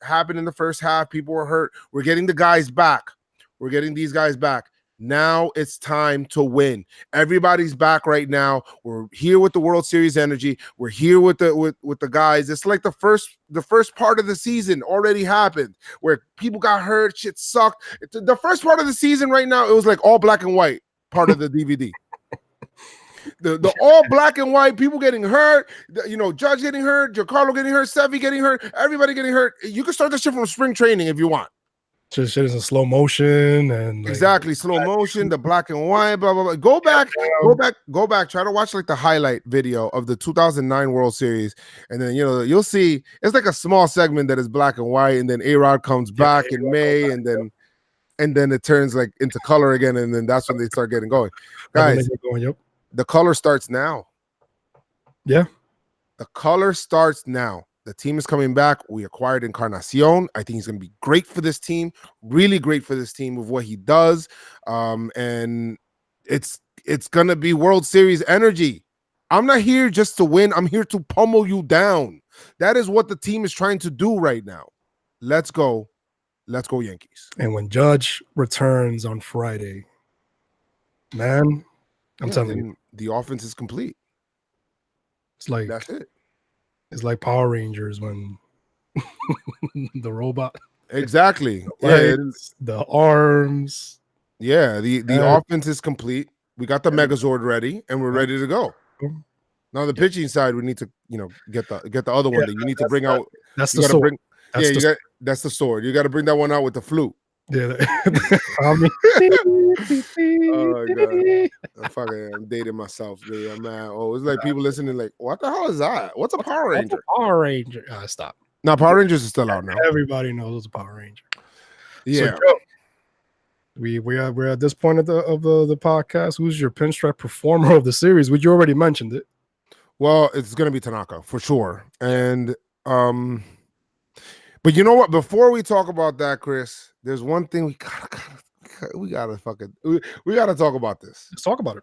happened in the first half. People were hurt. We're getting the guys back. We're getting these guys back. Now it's time to win. Everybody's back right now. We're here with the World Series energy. We're here with the guys. It's like the first part of the season already happened where people got hurt. Shit sucked. The first part of the season right now, it was like all black and white part of the DVD. The all black and white, people getting hurt, Judge getting hurt, Giancarlo getting hurt, Sevy getting hurt, everybody getting hurt. You can start this shit from spring training if you want. Just shit is in slow motion and exactly slow motion, the black and white, blah blah blah. Go back. Try to watch like the highlight video of the 2009 World Series, and then you'll see it's like a small segment that is black and white, and then A-Rod comes back in May, and then it turns like into color again, and then that's when they start getting going. Guys, the color starts now. Yeah, the color starts now. The team is coming back. We acquired Encarnación. I think he's going to be great for this team, really great for this team with what he does. And it's going to be World Series energy. I'm not here just to win. I'm here to pummel you down. That is what the team is trying to do right now. Let's go. Let's go Yankees. And when Judge returns on Friday, man, I'm telling you, the offense is complete. It's like that's it. It's like Power Rangers when the robot. Exactly. The arms. Yeah, the offense is complete. We got the Megazord ready, and we're ready to go. Now the pitching side, we need to get the other one that you need to bring out. That's the sword. That's the sword. You got to bring that one out with the flute. Yeah. Oh god, I'm dating myself. Dude. I'm mad. Oh, it's like people listening, like, what the hell is that? What's a Power Ranger? Power Ranger. Stop. Now Power Rangers is still out now. Everybody knows it's a Power Ranger. Yeah. So, we're at this point of the podcast. Who's your pinstripe performer of the series? You already mentioned it. Well, it's gonna be Tanaka for sure. And but you know what? Before we talk about that, Chris, there's one thing we gotta talk about this. Let's talk about it.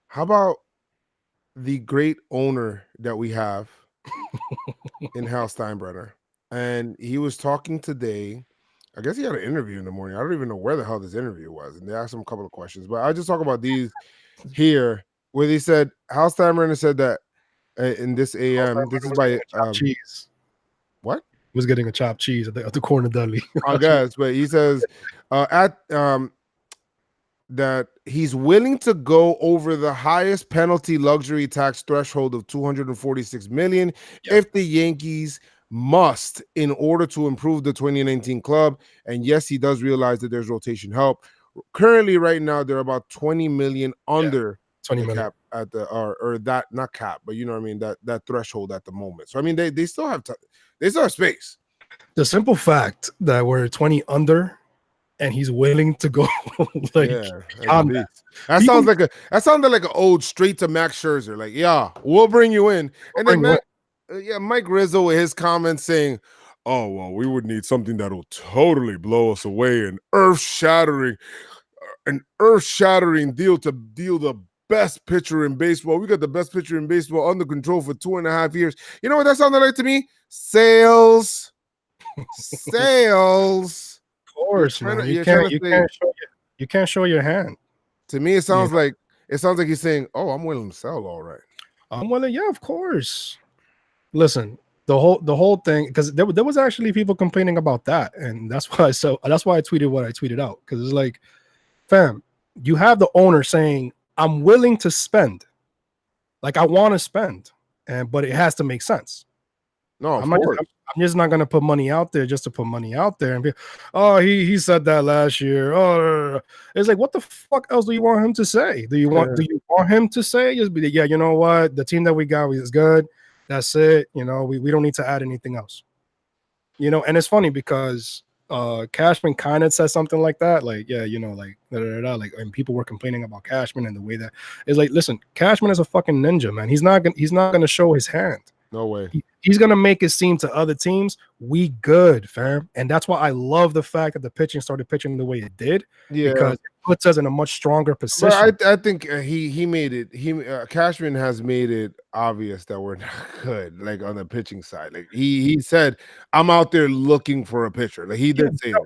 How about the great owner that we have in Hal Steinbrenner? And he was talking today. I guess he had an interview in the morning. I don't even know where the hell this interview was. And they asked him a couple of questions, but I'll just talk about these here, where they said Hal Steinbrenner said that in this AM, this is by cheese. What? Was getting a chopped cheese at the corner deli. I guess, but he says that he's willing to go over the highest penalty luxury tax threshold of $246 million if the Yankees must in order to improve the 2019 club. And yes, he does realize that there's rotation help. Currently, right now, they're about 20 million under 20 the million cap at the or that not cap, but you know what I mean, that threshold at the moment. So I mean, they still have they still have space. The simple fact that we're 20 under and he's willing to go like that sounded like an old straight to Max Scherzer, like, yeah, we'll bring you in. And then Mike Rizzo with his comments saying, oh well, we would need something that'll totally blow us away, an earth-shattering deal to deal the best pitcher in baseball. We got the best pitcher in baseball under control for 2.5 years. You know what that sounded like to me? Sales. Of course, man. You can't show your hand. To me, it sounds like he's saying, "Oh, I'm willing to sell, all right. I'm willing, yeah, of course." Listen, the whole thing, because there was actually people complaining about that, and that's why I tweeted what I tweeted out, because it's like, fam, you have the owner saying, I'm willing to spend, like I want to spend, but it has to make sense. No, of course. I'm just not going to put money out there just to put money out there and be, oh, he said that last year. Oh, it's like, what the fuck else do you want him to say? Do you want him to say, just be, yeah, you know what, the team that we got is good. That's it. You know, we don't need to add anything else. You know, and it's funny because Cashman kind of said something like that, like, yeah, you know, like, like, and people were complaining about Cashman and the way that it's like, listen, Cashman is a fucking ninja, man. He's not gonna show his hand. No way. He's gonna make it seem to other teams we good, fam. And that's why I love the fact that the pitching started pitching the way it did. Yeah, because it puts us in a much stronger position. But I think he made it. Cashman has made it obvious that we're not good, like on the pitching side. Like he said, I'm out there looking for a pitcher. Like he did say that.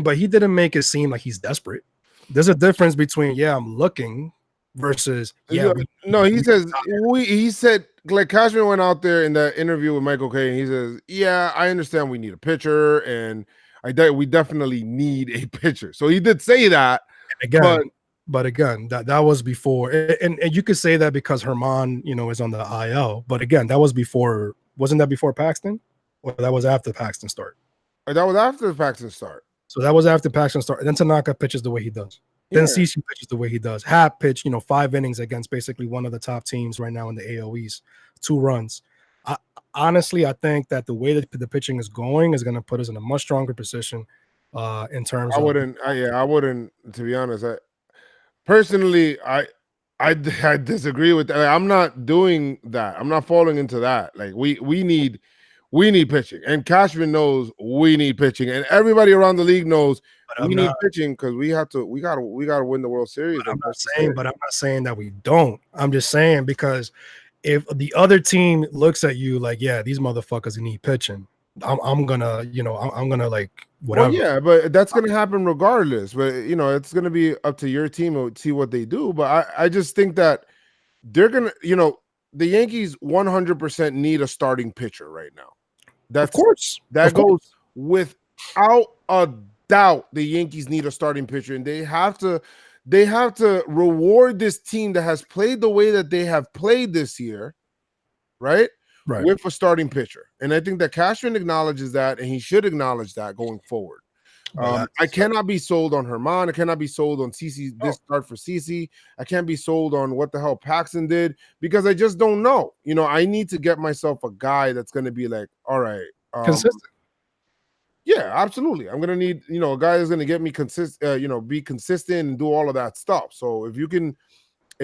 But he didn't make it seem like he's desperate. There's a difference between I'm looking versus he said, like, Cashman went out there in that interview with Michael Kay, and he says, yeah, I understand we need a pitcher, and we definitely need a pitcher. So he did say that. But again, that was before, and you could say that because Herman, you know, is on the IL. But again, that was before. Wasn't that before Paxton, or that was after Paxton start? That was after Paxton start. So that was after Paxton started. Then Tanaka pitches the way he does. Then CC pitches the way he does. Hap pitched, 5 innings against basically one of the top teams right now in the AL East, 2 runs. Honestly, I think that the way that the pitching is going is going to put us in a much stronger position in terms I of. wouldn't. I wouldn't. To be honest, personally, I disagree with that. Like, I'm not doing that. I'm not falling into that. Like we need pitching, and Cashman knows we need pitching, and everybody around the league knows we need pitching because we gotta win the World Series. But I'm not saying that we don't. I'm just saying because if the other team looks at you like, yeah, these motherfuckers need pitching, I'm gonna, I'm gonna like whatever. Well, yeah, but that's gonna happen regardless. But it's gonna be up to your team to see what they do. But I just think that they're gonna, the Yankees 100% need a starting pitcher right now. Of course, goes without a doubt. The Yankees need a starting pitcher, and they have to reward this team that has played the way that they have played this year, right? With a starting pitcher. And I think that Cashman acknowledges that, and he should acknowledge that going forward. I cannot be sold on Herman. I cannot be sold on CC this start for CC. I can't be sold on what the hell Paxton did because I just don't know. I need to get myself a guy that's going to be like, all right. Consistent. Yeah, absolutely. I'm gonna need, a guy that's gonna get me consistent, be consistent and do all of that stuff. So if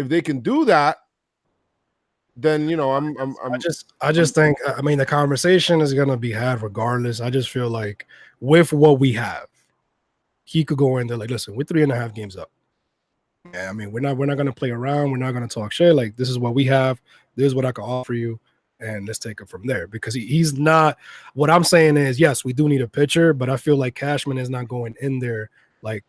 they can do that, then I just think the conversation is gonna be had regardless. I just feel like with what we have, he could go in there like, listen, we're 3.5 games up. Yeah, we're not gonna play around. We're not gonna talk shit. Like this is what we have. This is what I can offer you. And let's take it from there because he's not. What I'm saying is, yes, we do need a pitcher, but I feel like Cashman is not going in there like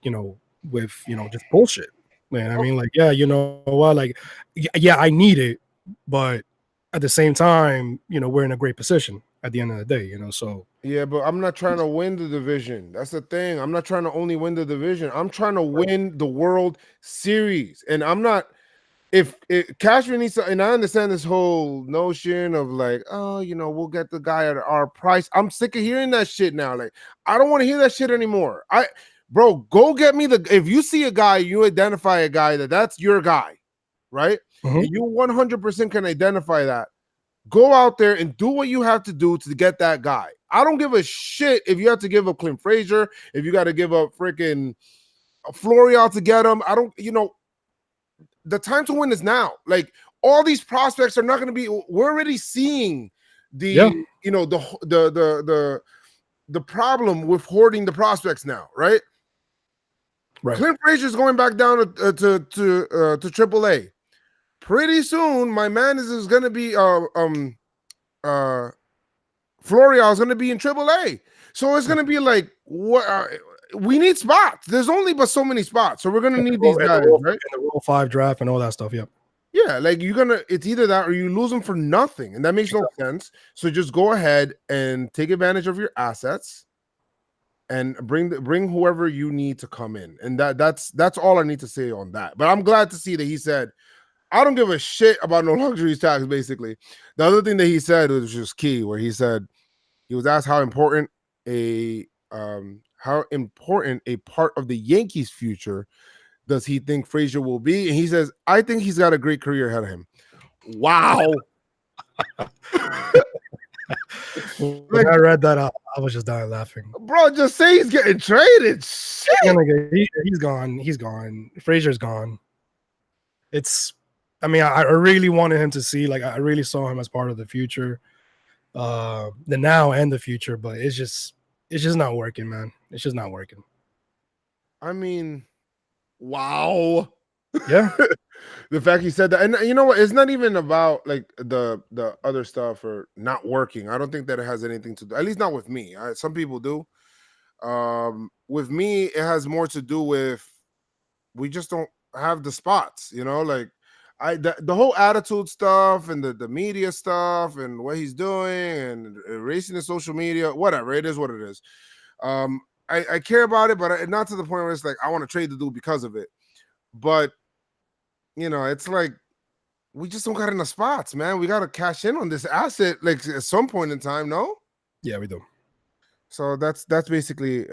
with just bullshit. Man, like yeah, you know what, like yeah, I need it, but at the same time, we're in a great position at the end of the day, So yeah, but I'm not trying to win the division. That's the thing. I'm not trying to only win the division. I'm trying to win the World Series, and I'm not. If Cashman needs to, and I understand this whole notion of like, oh, we'll get the guy at our price. I'm sick of hearing that shit now. Like, I don't want to hear that shit anymore. Bro, go get me if you see a guy, you identify a guy that's your guy, right? Mm-hmm. And you 100% can identify that. Go out there and do what you have to do to get that guy. I don't give a shit if you have to give up Clint Frazier, if you got to give up freaking Florial to get him. I don't, the time to win is now. Like all these prospects are not going to be. We're already seeing the problem with hoarding the prospects now, right? Right. Clint Frazier is going back down to AAA. Pretty soon, my man is going to be Florial is going to be in AAA. So it's going to be like what. We need spots. There's only but so many spots, so we're gonna need these guys, right? In the Rule 5 draft and all that stuff. Yep. Yeah, like it's either that or you lose them for nothing, and that makes no sense. So just go ahead and take advantage of your assets, and bring whoever you need to come in, and that's all I need to say on that. But I'm glad to see that he said, "I don't give a shit about no luxuries tax." Basically, the other thing that he said was just key, where he said he was asked how important a part of the Yankees' future does he think Frazier will be? And he says, I think he's got a great career ahead of him. Wow. When I read that, I was just dying laughing. Bro, just say he's getting traded. Shit. He's gone. He's gone. Frazier's gone. I really wanted him to see, like, I really saw him as part of the future, the now and the future, but it's just not working, man. It's just not working. Wow. Yeah. The fact he said that, and you know what? It's not even about like the other stuff or not working. I don't think that it has anything to do, at least not with me. Some people do. With me, it has more to do with we just don't have the spots, like the whole attitude stuff and the media stuff and what he's doing and erasing the social media, whatever. It is what it is. I care about it, but not to the point where it's like I want to trade the dude because of it. But it's like we just don't got enough spots, man. We got to cash in on this asset like at some point in time, no? Yeah, we do. So that's basically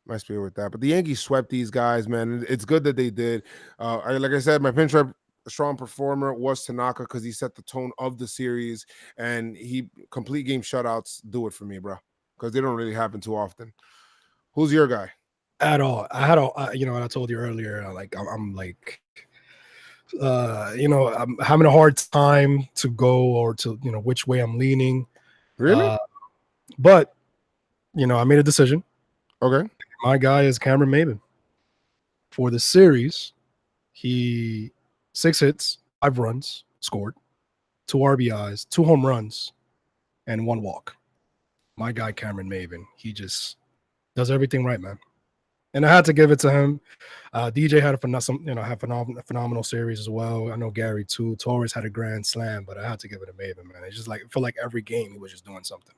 my spiel with that. But the Yankees swept these guys, man. It's good that they did. Like I said, my Pinstripe strong performer was Tanaka because he set the tone of the series, and he complete game shutouts do it for me, bro, because they don't really happen too often. Who's your guy? At all. I had I told you earlier, like I'm like, I'm having a hard time to go or to which way I'm leaning. Really? But I made a decision. Okay. My guy is Cameron Maybin. For the series, he 6 hits, 5 runs scored, 2 RBIs, 2 home runs, and 1 walk. My guy Cameron Maybin, he just does everything right, man. And I had to give it to him. DJ had a phenomenal series as well. I know Gary too. Torres had a grand slam, but I had to give it to Maybin, man. It's just like I feel like every game he was just doing something.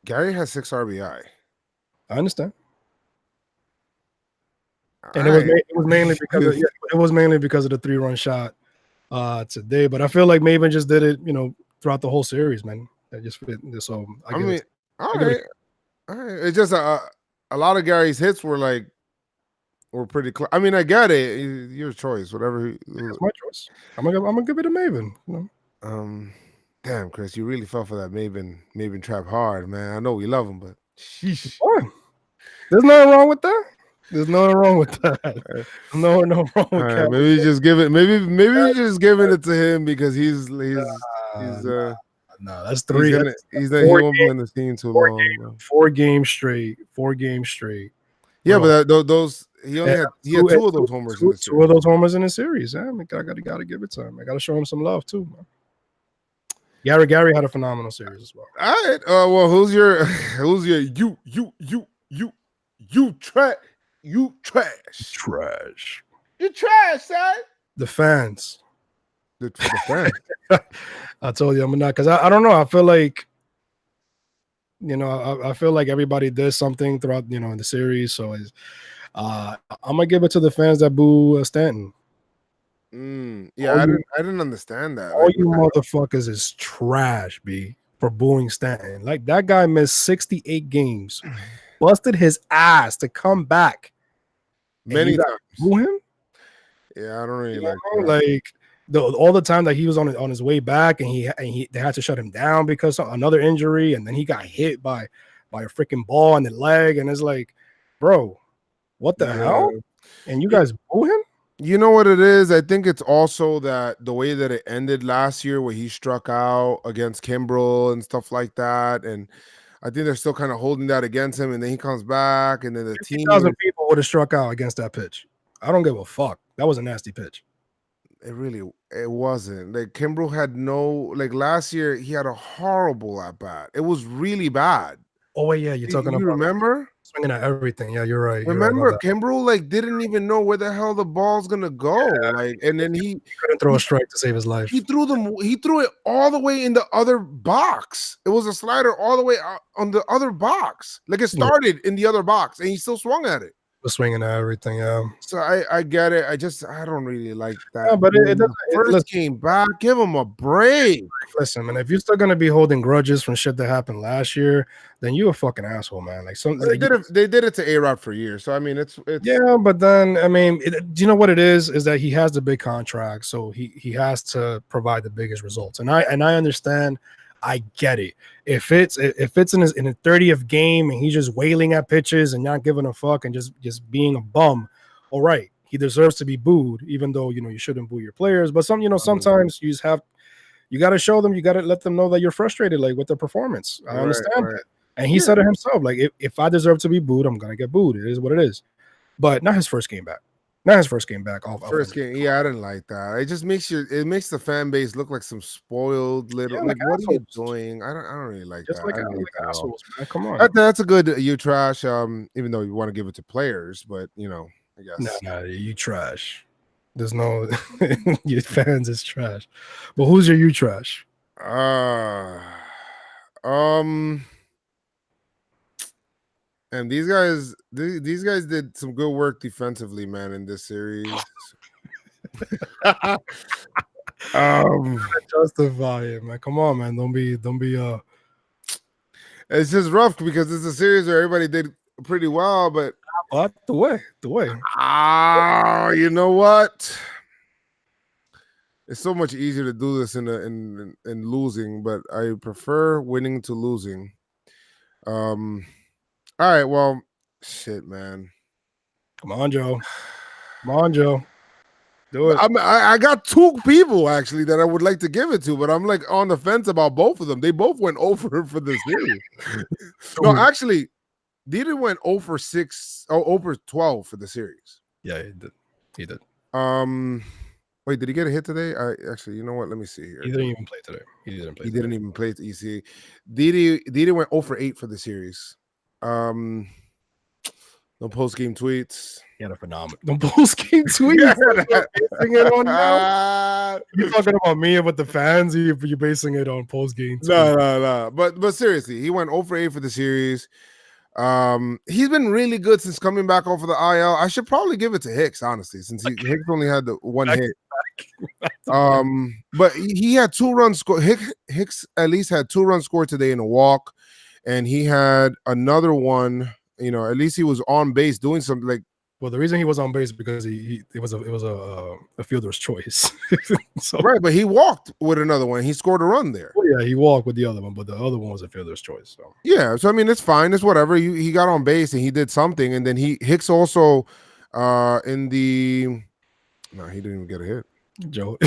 Gary has 6 RBI. I understand. All And right. it was mainly because of the 3-run shot today. But I feel like Maybin just did it, throughout the whole series, man. That just fit. So I mean, all right. It's just a lot of Gary's hits were pretty close. I mean, I get it. Your choice, whatever. It's my choice. I'm gonna give it to Maybin. Damn, Chris, you really fell for that Maybin trap hard, man. I know we love him, but sheesh. There's nothing wrong with that. There's nothing wrong with that. No wrong with that. Maybe just give it. Maybe just giving it to him because he's no, that's 3. He won't be on the scene too long. 4 games straight. Yeah, but those he had 2 of those homers. Two of those homers in the series. Yeah, I mean, I gotta give it to him. I gotta show him some love too, man. Gary had a phenomenal series as well. All right. Well, who's your you trash? You trash, son. The fans. The fans. I told you I'm not, because I don't know. I feel like I feel like everybody did something throughout in the series. So I'm gonna give it to the fans that boo Stanton. Yeah, I didn't understand that. All you motherfuckers is trash, B, for booing Stanton. Like, that guy missed 68 games, busted his ass to come back. Many times. Boo him? Yeah, I don't really like all the time that he was on his way back, and they had to shut him down because of another injury, and then he got hit by a freaking ball in the leg, and it's like, bro, what the hell? And you guys boo him? You know what it is? I think it's also that the way that it ended last year, where he struck out against Kimbrel and stuff like that, and I think they're still kind of holding that against him, and then he comes back, and then the 50,000 people would have struck out against that pitch. I don't give a fuck. That was a nasty pitch. It wasn't. Like, Kimbrel had last year he had a horrible at bat. It was really bad. Oh wait, yeah, you're talking about. You remember? Swinging at everything. Yeah, you're right. Remember, Kimbrel didn't even know where the hell the ball's gonna go. And then he couldn't throw a strike to save his life. He threw it all the way in the other box. It was a slider all the way out on the other box. Like, it started in the other box, and he still swung at it. Was swinging at everything, yeah. So I get it. I don't really like that. Yeah, but it first came back. Give him a break. Listen, man, if you're still gonna be holding grudges from shit that happened last year, then you a fucking asshole, man. Like, they did it to A-Rod for years. So I mean, it's yeah, but then I mean, do you know what it is? Is that he has the big contract, so he has to provide the biggest results. And I understand. I get it. If it's in the 30th game and he's just wailing at pitches and not giving a fuck and just being a bum, all right, he deserves to be booed, even though you shouldn't boo your players. But sometimes you got to show them, you got to let them know that you're frustrated, with the performance. I understand that, and he said it himself. Like, if I deserve to be booed, I'm gonna get booed. It is what it is. But not his first game back. Not his first game back. First game, yeah, I didn't like that. It just makes the fan base look like some spoiled little. What are you doing? I don't really like that. Like assholes, man. Come on. That's a good you trash. Even though you want to give it to players, but I guess. No, you trash. There's no your fans is trash. But who's your you trash? And these guys did some good work defensively, man, in this series. Justify it, man. Come on, man. Don't be It's just rough because it's a series where everybody did pretty well, but the way. you know what? It's so much easier to do this in losing, but I prefer winning to losing. All right, well, shit, man. Come on, Joe. Do it. I got two people actually that I would like to give it to, but I'm like on the fence about both of them. They both went over for the series. No, actually, Dieter went 0 for 6, 0 for 12 for the series. Yeah, he did. Wait, did he get a hit today? Actually, you know what? Let me see here. He didn't even play today. He didn't even play to ECA. Dieter went 0 for 8 for the series. No post-game tweets. He had a phenomenal. No post-game tweets. You're basing it on now? You're talking about me and with the fans. You're basing it on post-game tweets. No. But seriously, he went 0 for 8 for the series. He's been really good since coming back off of the IL. I should probably give it to Hicks, honestly, since Hicks only had the one hit. But he had 2 runs scored. Hicks at least had 2 runs scored today in a walk, and he had another one. You know, at least he was on base doing something like. Well, the reason he was on base because it was a fielder's choice. So, right, but he walked with another one. He scored a run there. Well, yeah, he walked with the other one, but the other one was a fielder's choice. So yeah, so I mean, it's fine. It's whatever. He got on base and he did something, and then Hicks also in the. No, he didn't even get a hit. Joe,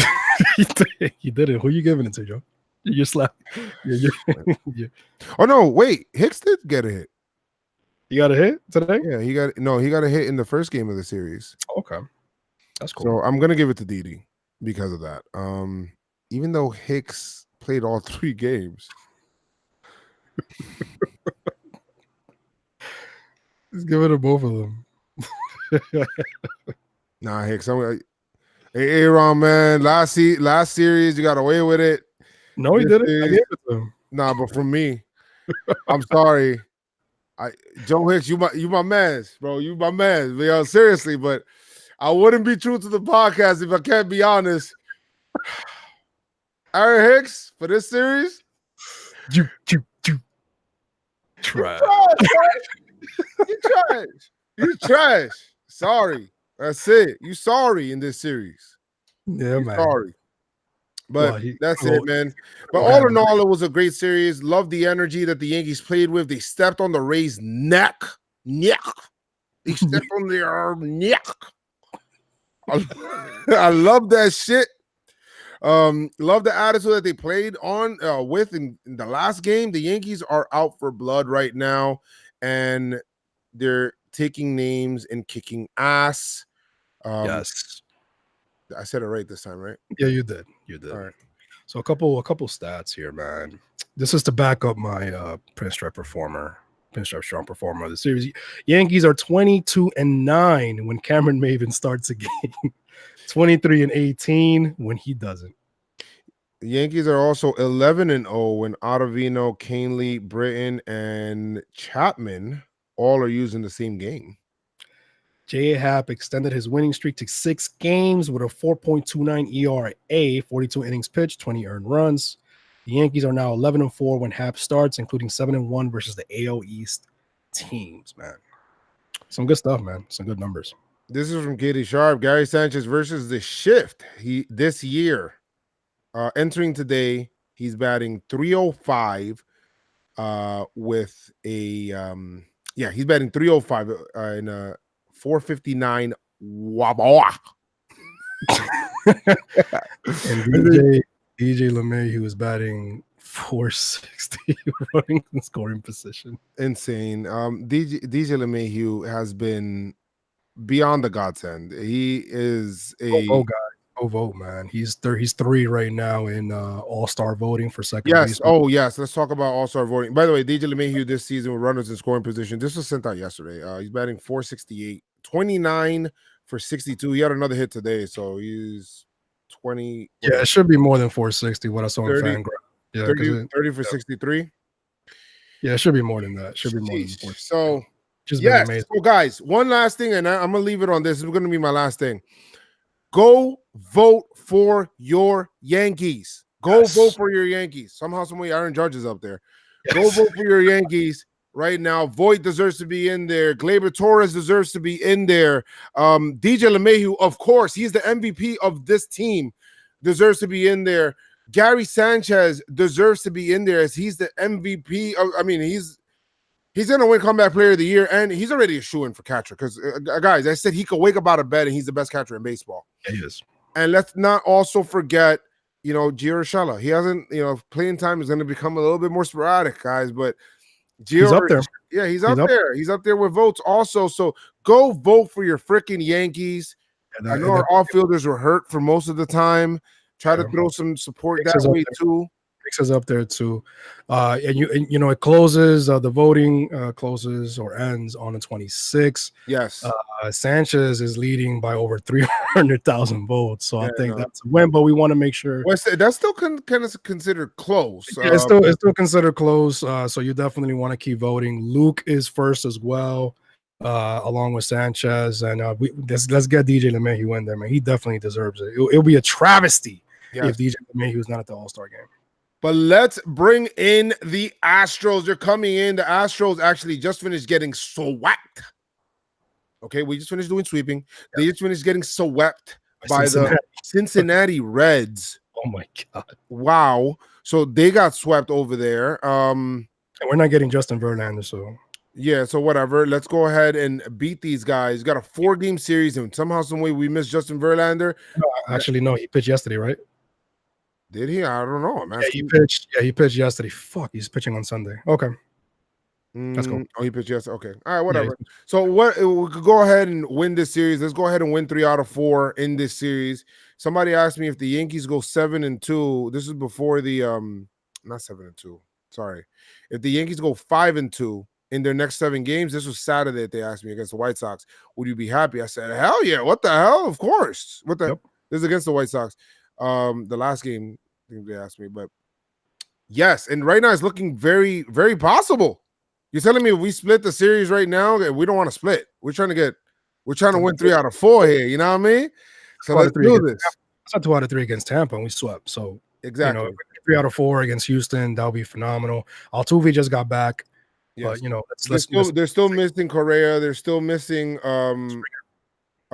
he did it. Who are you giving it to, Joe? You slapped. Yeah. Oh no, wait. Hicks did get a hit. He got a hit today? Yeah, he got a hit in the first game of the series. Okay. That's cool. So I'm gonna give it to Didi because of that. Even though Hicks played all 3 games. Just give it to both of them. Nah, Hicks. Hey, Aaron, man. Last series, you got away with it. No, he didn't. I gave it to him. Nah, but from me, I'm sorry. Joe Hicks, you my man, bro. You my man. Yo, seriously, but I wouldn't be true to the podcast if I can't be honest. Aaron Hicks for this series, you trash. You trash. Sorry, that's it. You sorry in this series. Yeah, man. Sorry. But that's it, man. But all in all, it was a great series. Love the energy that the Yankees played with. They stepped on the Rays' neck. They stepped on their neck. I love that shit. Love the attitude that they played on with in the last game. The Yankees are out for blood right now, and they're taking names and kicking ass. Yes. I said it right this time, right? Yeah, you did. All right. So a couple stats here, man. This is to back up my Pinstripe strong performer of the series. Yankees are 22-9 when Cameron Maven starts a game. 23-18 when he doesn't. The Yankees are also 11-0 when Ottavino, Canely, Britton, and Chapman all are using the same game. J.A. Happ extended his winning streak to 6 games with a 4.29 ERA, 42 innings pitched, 20 earned runs. The Yankees are now 11-4 when Happ starts, including 7-1 versus the AL East teams, man. Some good stuff, man. Some good numbers. This is from Katie Sharp. Gary Sanchez versus the shift. This year, entering today, he's batting 305 with a he's batting 305 in a 459 wabah. And DJ LeMay, who was batting 460 running in scoring position. Insane. DJ LeMahieu has been beyond the godsend. He is a guy. Go vote, man. He's 3 right now in all-star voting for second. Yes. Base. Oh, yes. Let's talk about all-star voting. By the way, DJ LeMahieu this season with runners in scoring position. This was sent out yesterday. He's batting 468, 29 for 62. He had another hit today, so he's 20. Yeah, it should be more than 460. What I saw on 30, Fangraph. Yeah, 30 for 63. Yeah, it should be more than that. It should be more than 460. So, just yes. So, guys, one last thing, and I'm gonna leave it on this. This is gonna be my last thing. Go vote for your Yankees. Go vote for your Yankees. Somehow, some way, Aaron Judge is up there. Go vote for your Yankees right now. Voit deserves to be in there. Gleyber Torres deserves to be in there. DJ LeMahieu, of course, he's the MVP of this team, deserves to be in there. Gary Sanchez deserves to be in there as he's the MVP. He's going to win comeback player of the year, and he's already a shoo-in for catcher because, guys, I said he could wake up out of bed and he's the best catcher in baseball. Yeah, he is. And let's not also forget, Gio Urshela. He hasn't, playing time is going to become a little bit more sporadic, guys, but he's up there. Yeah, he's up there. He's up there with votes also. So go vote for your freaking Yankees. I know our outfielders were hurt for most of the time. Try to throw some support that way too. Is up there too, and it closes. The voting closes or ends on the 26th. Yes, Sanchez is leading by over 300,000 votes, so I think that's a win. But we want to make sure that's still kind of considered close. Yeah, it's still considered close. So you definitely want to keep voting. Luke is first as well, along with Sanchez, and let's get DJ LeMahieu in there, man. He definitely deserves it. It'll be a travesty if DJ LeMahieu is not at the All-Star game. But let's bring in the Astros. They're coming in. The Astros actually just finished getting swept. Okay, we just finished doing sweeping. Yeah. They just finished getting swept by the Cincinnati Reds. Oh, my God. Wow. So they got swept over there. And we're not getting Justin Verlander, so. Yeah, so whatever. Let's go ahead and beat these guys. Got a 4-game series, and somehow, some way, we missed Justin Verlander. No, actually, no. He pitched yesterday, right? Did he? I don't know. Yeah, he pitched. Yeah, he pitched yesterday. Fuck, he's pitching on Sunday. Okay, that's cool. Oh, he pitched yesterday. Okay, all right, whatever. Yeah, so what? We could go ahead and win this series. Let's go ahead and win 3 out of 4 in this series. Somebody asked me if the Yankees go 7-2. This is before the not 7-2. Sorry, if the Yankees go 5-2 in their next 7 games. This was Saturday that they asked me against the White Sox. Would you be happy? I said, hell yeah. What the hell? Of course. What the? Yep. This is against the White Sox. The last game, I think they asked me, but yes, and right now it's looking very, very possible. You're telling me if we split the series right now, we don't want to split. We're trying to win 3 out of 4 here. You know what I mean? So let's do this. It's not 2 out of 3 against Tampa, and we swept. So exactly, 3 out of 4 against Houston, that'll be phenomenal. Altuve just got back, but they're still missing Correa. They're still missing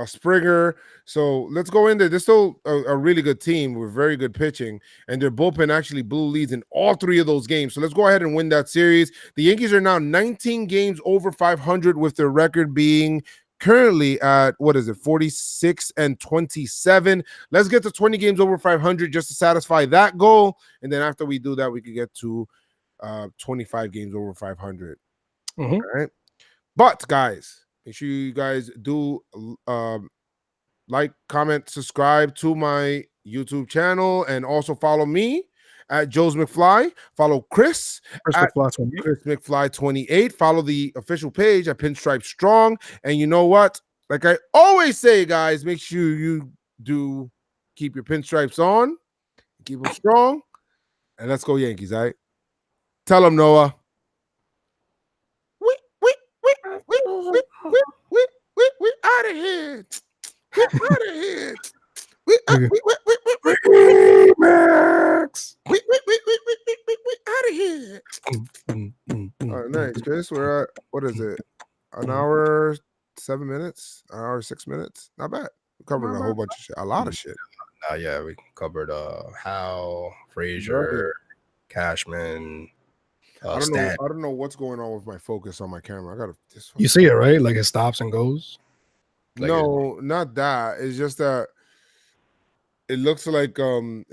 Springer. So let's go in there. They're still a really good team with very good pitching, and their bullpen actually blew leads in all 3 of those games. So let's go ahead and win that series. The Yankees are now 19 games over 500 with their record being currently at 46-27. Let's get to 20 games over 500 just to satisfy that goal, and then after we do that, we could get to 25 games over 500. Mm-hmm. All right, but guys, make sure you guys do like, comment, subscribe to my YouTube channel, and also follow me at Joe's McFly. Follow Chris McFly 28. Follow the official page at Pinstripe Strong. And you know what? Like I always say, guys, make sure you do keep your pinstripes on, keep them strong, and let's go Yankees, all right? Tell them, Noah. We out of here. We out of here. We out of here. All right, nice, Chris. We're at, what is it? An hour, 7 minutes? An hour, 6 minutes? Not bad. We covered a whole bunch of shit. A lot of shit. Yeah, we covered Hal, Frazier, Cashman. I don't know what's going on with my focus on my camera. I gotta. You see it, right? Like it stops and goes. No, not that. It's just that it looks like I'm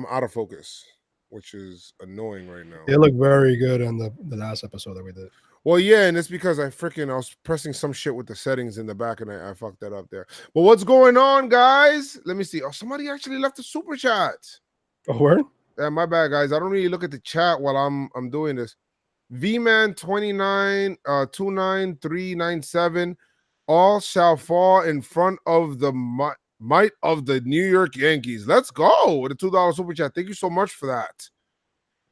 out of focus, which is annoying right now. It looked very good in the last episode that we did. Well, yeah, and it's because I was pressing some shit with the settings in the back, and I fucked that up there. But what's going on, guys? Let me see. Oh, somebody actually left a super chat. Oh, where? Yeah, my bad, guys. I don't really look at the chat while I'm doing this. VMan 29 29397. All shall fall in front of the might of the New York Yankees. Let's go with a $2 super chat. Thank you so much for that.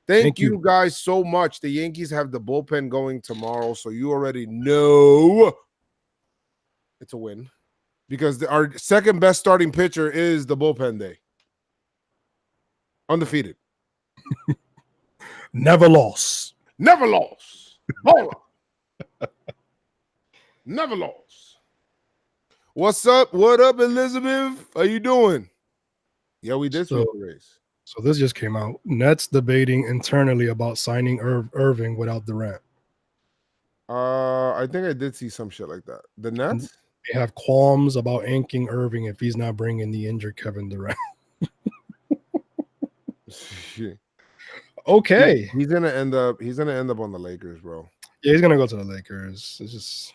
Thank you guys so much. The Yankees have the bullpen going tomorrow, so you already know it's a win because our second best starting pitcher is the bullpen day. Undefeated. Never lost. Never lost. Baller. Never lost. What's up? What up, Elizabeth? How you doing? Yeah, we did sweep the race. So this just came out. Nets debating internally about signing Irving without Durant. I think I did see some shit like that. The Nets? They have qualms about inking Irving if he's not bringing the injured Kevin Durant. Okay. He's gonna end up on the Lakers, bro. Yeah, he's gonna go to the Lakers. It's just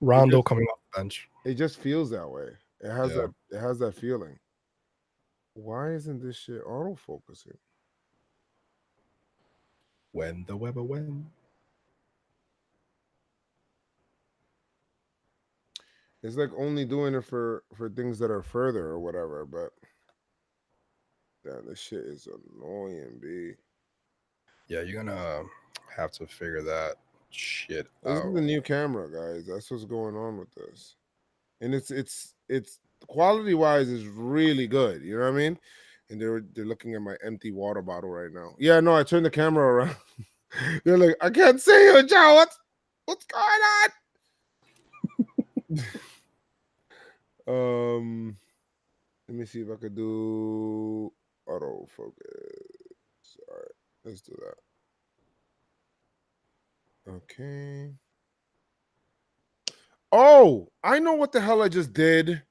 Rondo coming off the bench. It just feels that way. It has that feeling. Why isn't this shit auto-focusing? When the Weber when? It's like only doing it for things that are further or whatever, but damn, this shit is annoying, B. Yeah, you're gonna have to figure that shit This out. is the new camera, guys. That's what's going on with this. And it's quality wise is really good. You know what I mean? And they're looking at my empty water bottle right now. Yeah, no, I turned the camera around. They're like, I can't see you, Joe. What's going on? Let me see if I could do autofocus. All right, let's do that. Okay. Oh, I know what the hell I just did.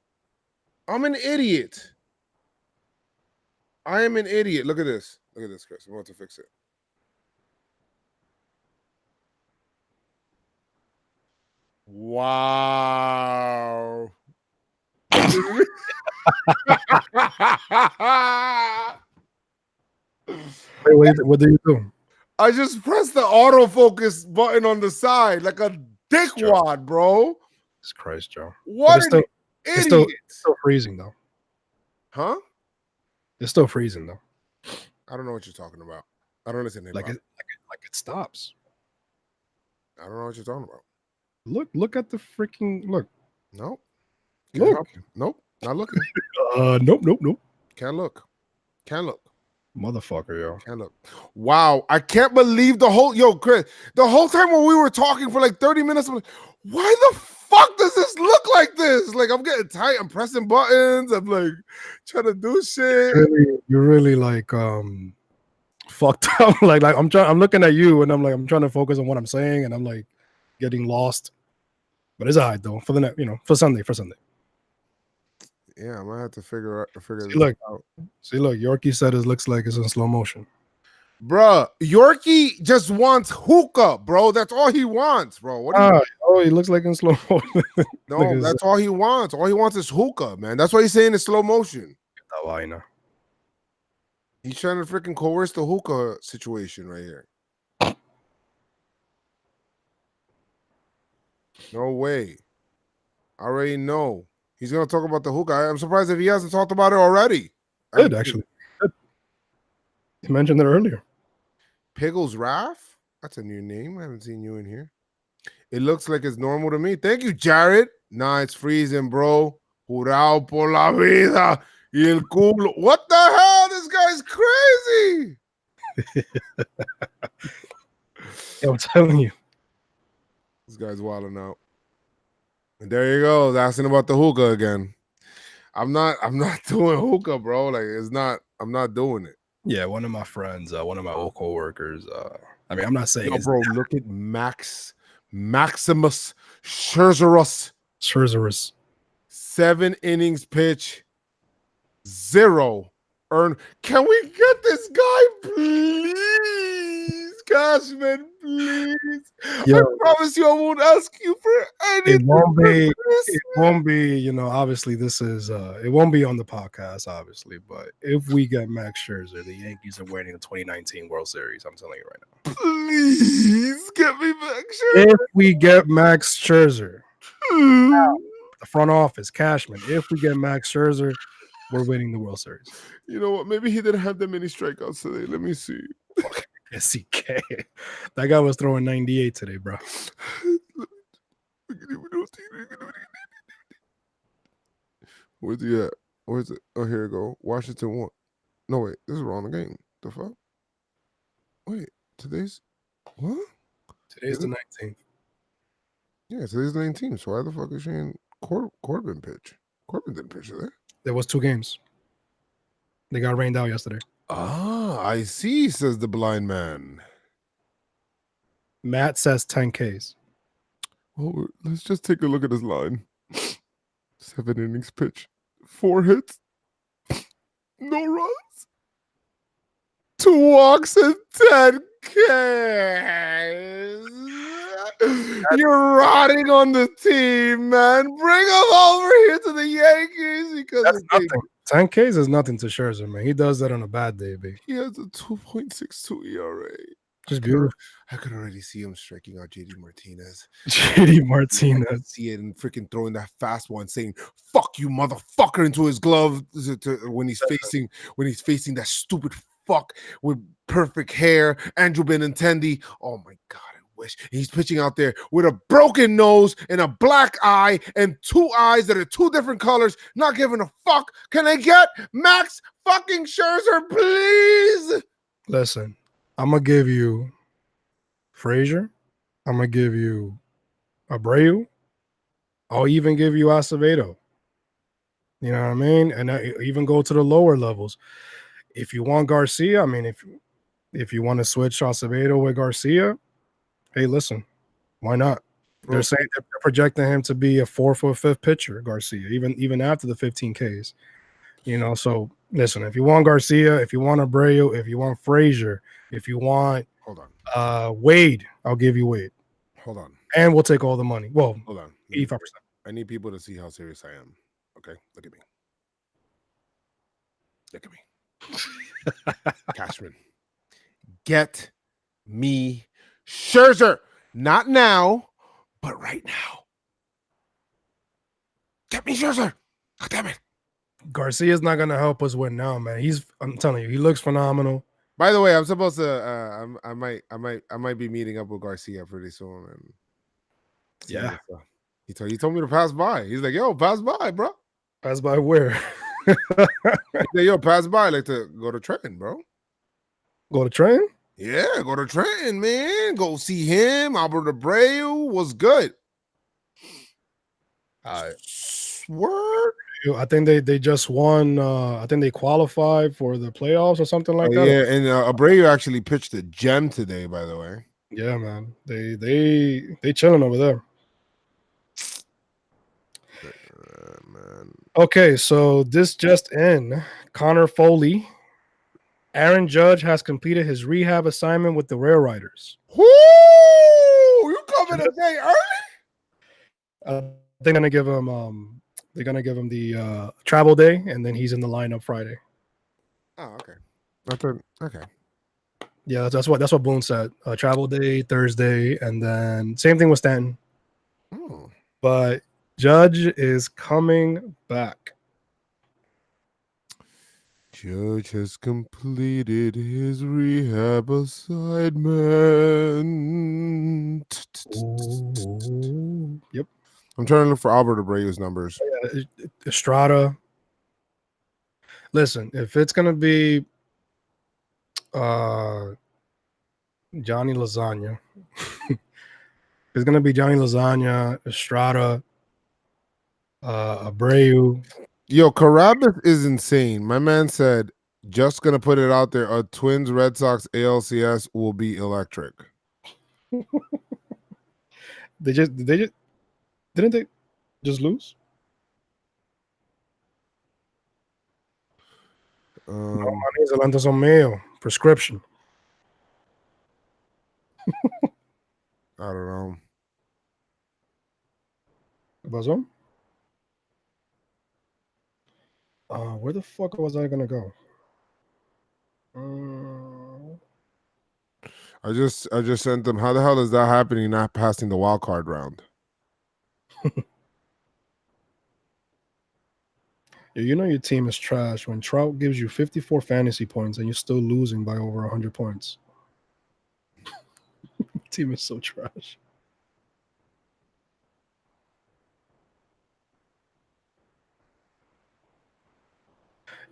I'm an idiot. I am an idiot. Look at this. Look at this, Chris. I'm about to fix it. Wow. Wait, what do you do? I just pressed the autofocus button on the side like a dickwad, bro. Jesus Christ, Joe. What an it's idiot. still freezing, though. Huh? It's still freezing, though. I don't know what you're talking about. I don't listen to like it stops. I don't know what you're talking about. Look at the freaking look. Nope. Look. Nope. Not looking. Nope. Can't look. Motherfucker, yo. Can't look. Wow. I can't believe Chris, the whole time when we were talking for like 30 minutes, I'm like, why the fuck does this look like this? Like, I'm getting tight. I'm pressing buttons. I'm like trying to do shit. You're really like fucked up. like I'm looking at you and I'm trying to focus on what I'm saying and I'm like getting lost. But it's all right though. For the next, for Sunday. Yeah, I'm gonna have to figure this out. See, look, Yorkie said it looks like it's in slow motion. Bruh, Yorkie just wants hookah, bro. That's all he wants, bro. He looks like in slow motion. No, that's all he wants. All he wants is hookah, man. That's why he's saying it's slow motion. He's trying to freaking coerce the hookah situation right here. No way. I already know. He's going to talk about the hookah. I'm surprised if he hasn't talked about it already. Good, actually. Good. He mentioned it earlier. Piggles Raff? That's a new name. I haven't seen you in here. It looks like it's normal to me. Thank you, Jared. Nah, it's freezing, bro. Jurado por la vida. Y el culo. What the hell? This guy's crazy. Yeah, I'm telling you. This guy's wilding out. And there you go. Asking about the hookah again. I'm not doing hookah, bro. Like I'm not doing it. Yeah, one of my friends, one of my old co-workers, I'm not saying bro, look at Maximus Scherzerus. 7 innings pitch, 0 earn. Can we get this guy, please? Cashman, please. Yo, I promise you I won't ask you for anything. It won't be, obviously this is it won't be on the podcast, obviously, but if we get Max Scherzer, the Yankees are winning the 2019 World Series. I'm telling you right now. Please get me Max Scherzer. If we get Max Scherzer, the front office, Cashman, if we get Max Scherzer, we're winning the World Series. You know what? Maybe he didn't have that many strikeouts today. Let me see. Yes, he can. That guy was throwing 98 today, bro. Where's he at? Where's it? Oh, here we go. Washington won. No, wait. This is wrong game. The fuck? Wait. Today's what? Today's the 19th. Yeah, today's the 19th. So why the fuck is Shane Corbin pitch? Corbin didn't pitch today. There was 2 games. They got rained out yesterday. Ah, I see, says the blind man. Matt says 10 Ks. Oh, let's just take a look at his line. 7 innings pitch, 4 hits, no runs, 2 walks, and 10 Ks. You're rotting on the team, man. Bring him over here to the Yankees because That's nothing. 10 Ks is nothing to Scherzer, man. He does that on a bad day, baby. he has a 2.62 ERA. Just beautiful. I could already see him striking out JD Martinez. JD Martinez. See it and freaking throwing that fastball and saying "fuck you, motherfucker" into his glove when he's facing that stupid fuck with perfect hair, Andrew Benintendi. Oh my god, I wish. He's pitching out there with a broken nose and a black eye and 2 eyes that are 2 different colors, not giving a fuck. Can I get Max fucking Scherzer, please? Listen, I'm gonna give you Frazier. I'm gonna give you Abreu. I'll even give you Acevedo. You know what I mean? And I even go to the lower levels. If you want Garcia, I mean, if you want to switch Acevedo with Garcia, hey, listen, why not? They're saying they're projecting him to be a 4th or 5th pitcher, Garcia, even after the 15 Ks. You know, so listen, if you want Garcia, if you want Abreu, if you want Frazier, if you want Wade, I'll give you Wade. Hold on. And we'll take all the money. Well, Hold on. 85%. I need people to see how serious I am. Okay? Look at me. Look at me. Cashman. Get me Scherzer. Not now, but right now. Get me Scherzer. God damn it. Garcia's not gonna help us win now, man. I'm telling you, he looks phenomenal. By the way, I'm supposed to I might be meeting up with Garcia pretty soon. And yeah. He told me to pass by. He's like, yo, pass by, bro. Pass by where? Like, yo, pass by. Like to go to Trenton, bro. Go to Trenton? Yeah, go to Trenton, man. Go see him. Albert Abreu was good. Word. I think they just won. I think they qualified for the playoffs or something like that. Yeah, and Abreu actually pitched a gem today, by the way. Yeah, man. They chilling over there. Man. Okay, so this just in. Connor Foley. Aaron Judge has completed his rehab assignment with the Rail Riders. Whoo! You coming a day early? They're gonna give him the travel day, and then he's in the lineup Friday. Oh, okay. Okay. Yeah, that's what Boone said. Travel day Thursday, and then same thing with Stanton. Oh. But Judge is coming back. Judge has completed his rehab assignment. Yep. I'm trying to look for Albert Abreu's numbers. Estrada. Listen, if it's gonna be Johnny Lasagna, it's gonna be Johnny Lasagna, Estrada, Abreu. Yo, Carabas is insane. My man said, just gonna put it out there, a Twins Red Sox ALCS will be electric. They didn't they just lose? No, adelantos son míos. Prescription. I don't know. ¿Qué pasó? Where the fuck was I gonna go? I just sent them. How the hell is that happening? Not passing the wild card round. You know your team is trash when Trout gives you 54 fantasy points and you're still losing by over 100 points. Team is so trash.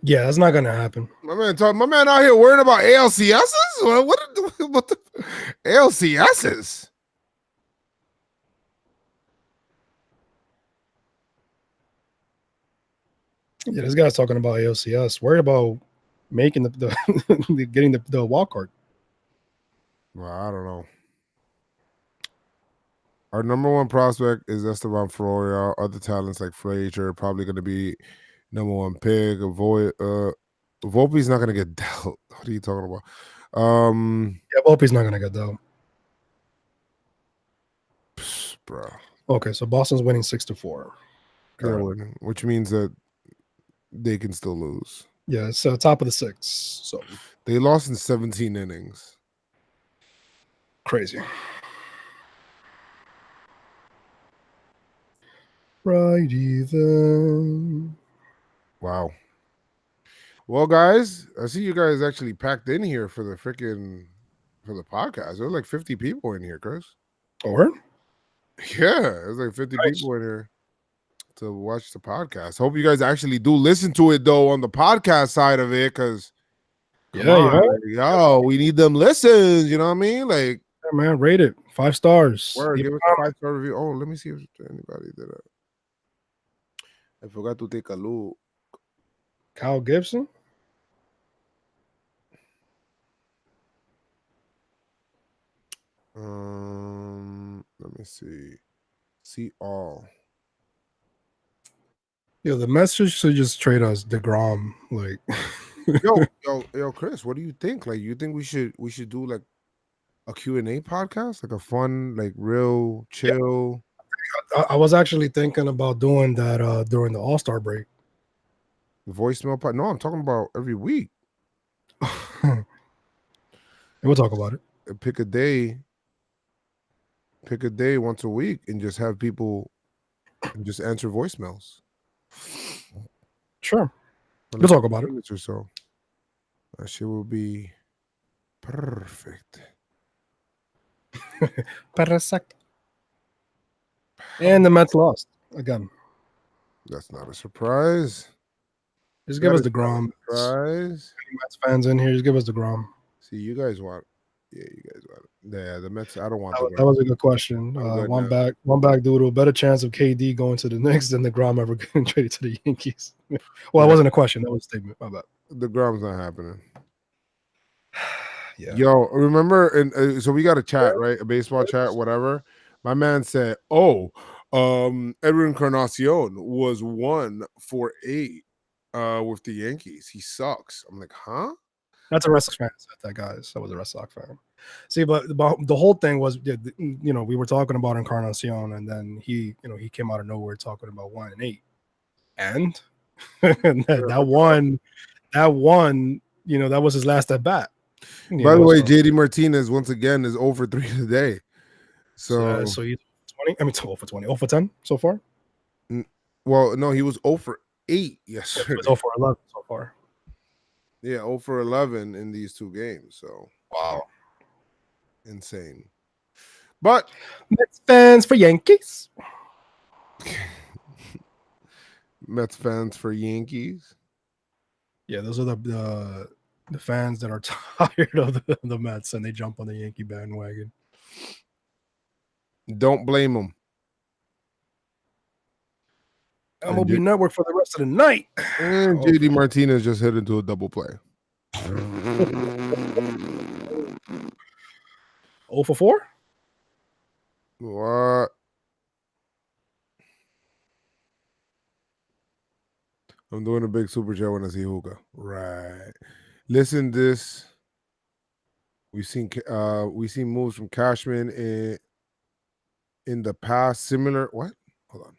My man out here worrying about ALCSs? What ALCSs. Yeah, this guy's talking about ALCS. Worried about making the getting the wild card. Well, I don't know. Our number one prospect is Esteban Florial. Other talents like Frazier probably going to be number one pick. Volpe's not going to get dealt. What are you talking about? Yeah, Volpe's not gonna get dealt. Bro. Okay, so Boston's winning 6-4. They're winning, which means that they can still lose. Yeah, it's top of the 6. So they lost in 17 innings. Crazy. Righty then. Wow. Well, guys, I see you guys actually packed in here for the podcast. There were like 50 people in here, Chris. Or? Yeah, there's like 50 people in here to watch the podcast. Hope you guys actually do listen to it though on the podcast side of it, because we need them listens. You know what I mean? Like, yeah, man, rate it 5 stars. Give us a 5-star review. Oh, let me see if anybody did it. I forgot to take a look. Kyle Gibson. Let me see. See all. Yo, the message should just trade us DeGrom. Like, yo, Chris, what do you think? Like, you think we should do like a Q&A podcast, like a fun, like real chill? Yeah. I was actually thinking about doing that during the All-Star break. Voicemail part? No, I'm talking about every week. We'll talk about it. Pick a day once a week and just have people and just answer voicemails. Sure. We'll talk about it. Or so. That shit will be perfect. Perfect. And the Mets lost again. That's not a surprise. Just give us the Grom. Surprise. Mets fans in here, just give us the Grom. See, you guys want. Yeah, you guys want it. Yeah, the Mets. I don't want that was a good question. One back doodle. Better chance of KD going to the Knicks than the Grom ever getting traded to the Yankees. Well, it wasn't a question. That was a statement. My bad. The Grom's not happening. Yeah. Yo, remember? And so we got a chat, right? A baseball chat, whatever. My man said, "Oh, Edwin Encarnación was 1-for-8 with the Yankees. He sucks." I'm like, huh? That's a Red Sox fan. That guys. That was a Red Sox fan. See, but the whole thing was, we were talking about Encarnación, and then he came out of nowhere talking about 1-8, and that one, that was his last at bat. By the way, JD Martinez once again is 0-for-3 today. So he's 20. I mean, 0-for-20, 0-for-10 so far. Well, no, he was 0-for-8 yesterday. He was 0-for-11 so far. Yeah, 0-for-11 in these 2 games. So wow, insane. But Mets fans for Yankees. Mets fans for Yankees. Yeah, those are the fans that are tired of the Mets and they jump on the Yankee bandwagon. Don't blame them. MLB Network for the rest of the night. And JD Martinez just hit into a double play. 0-for-4? What? I'm doing a big super chat when I see hookah. Right. Listen, this. We've seen moves from Cashman in the past similar. What? Hold on.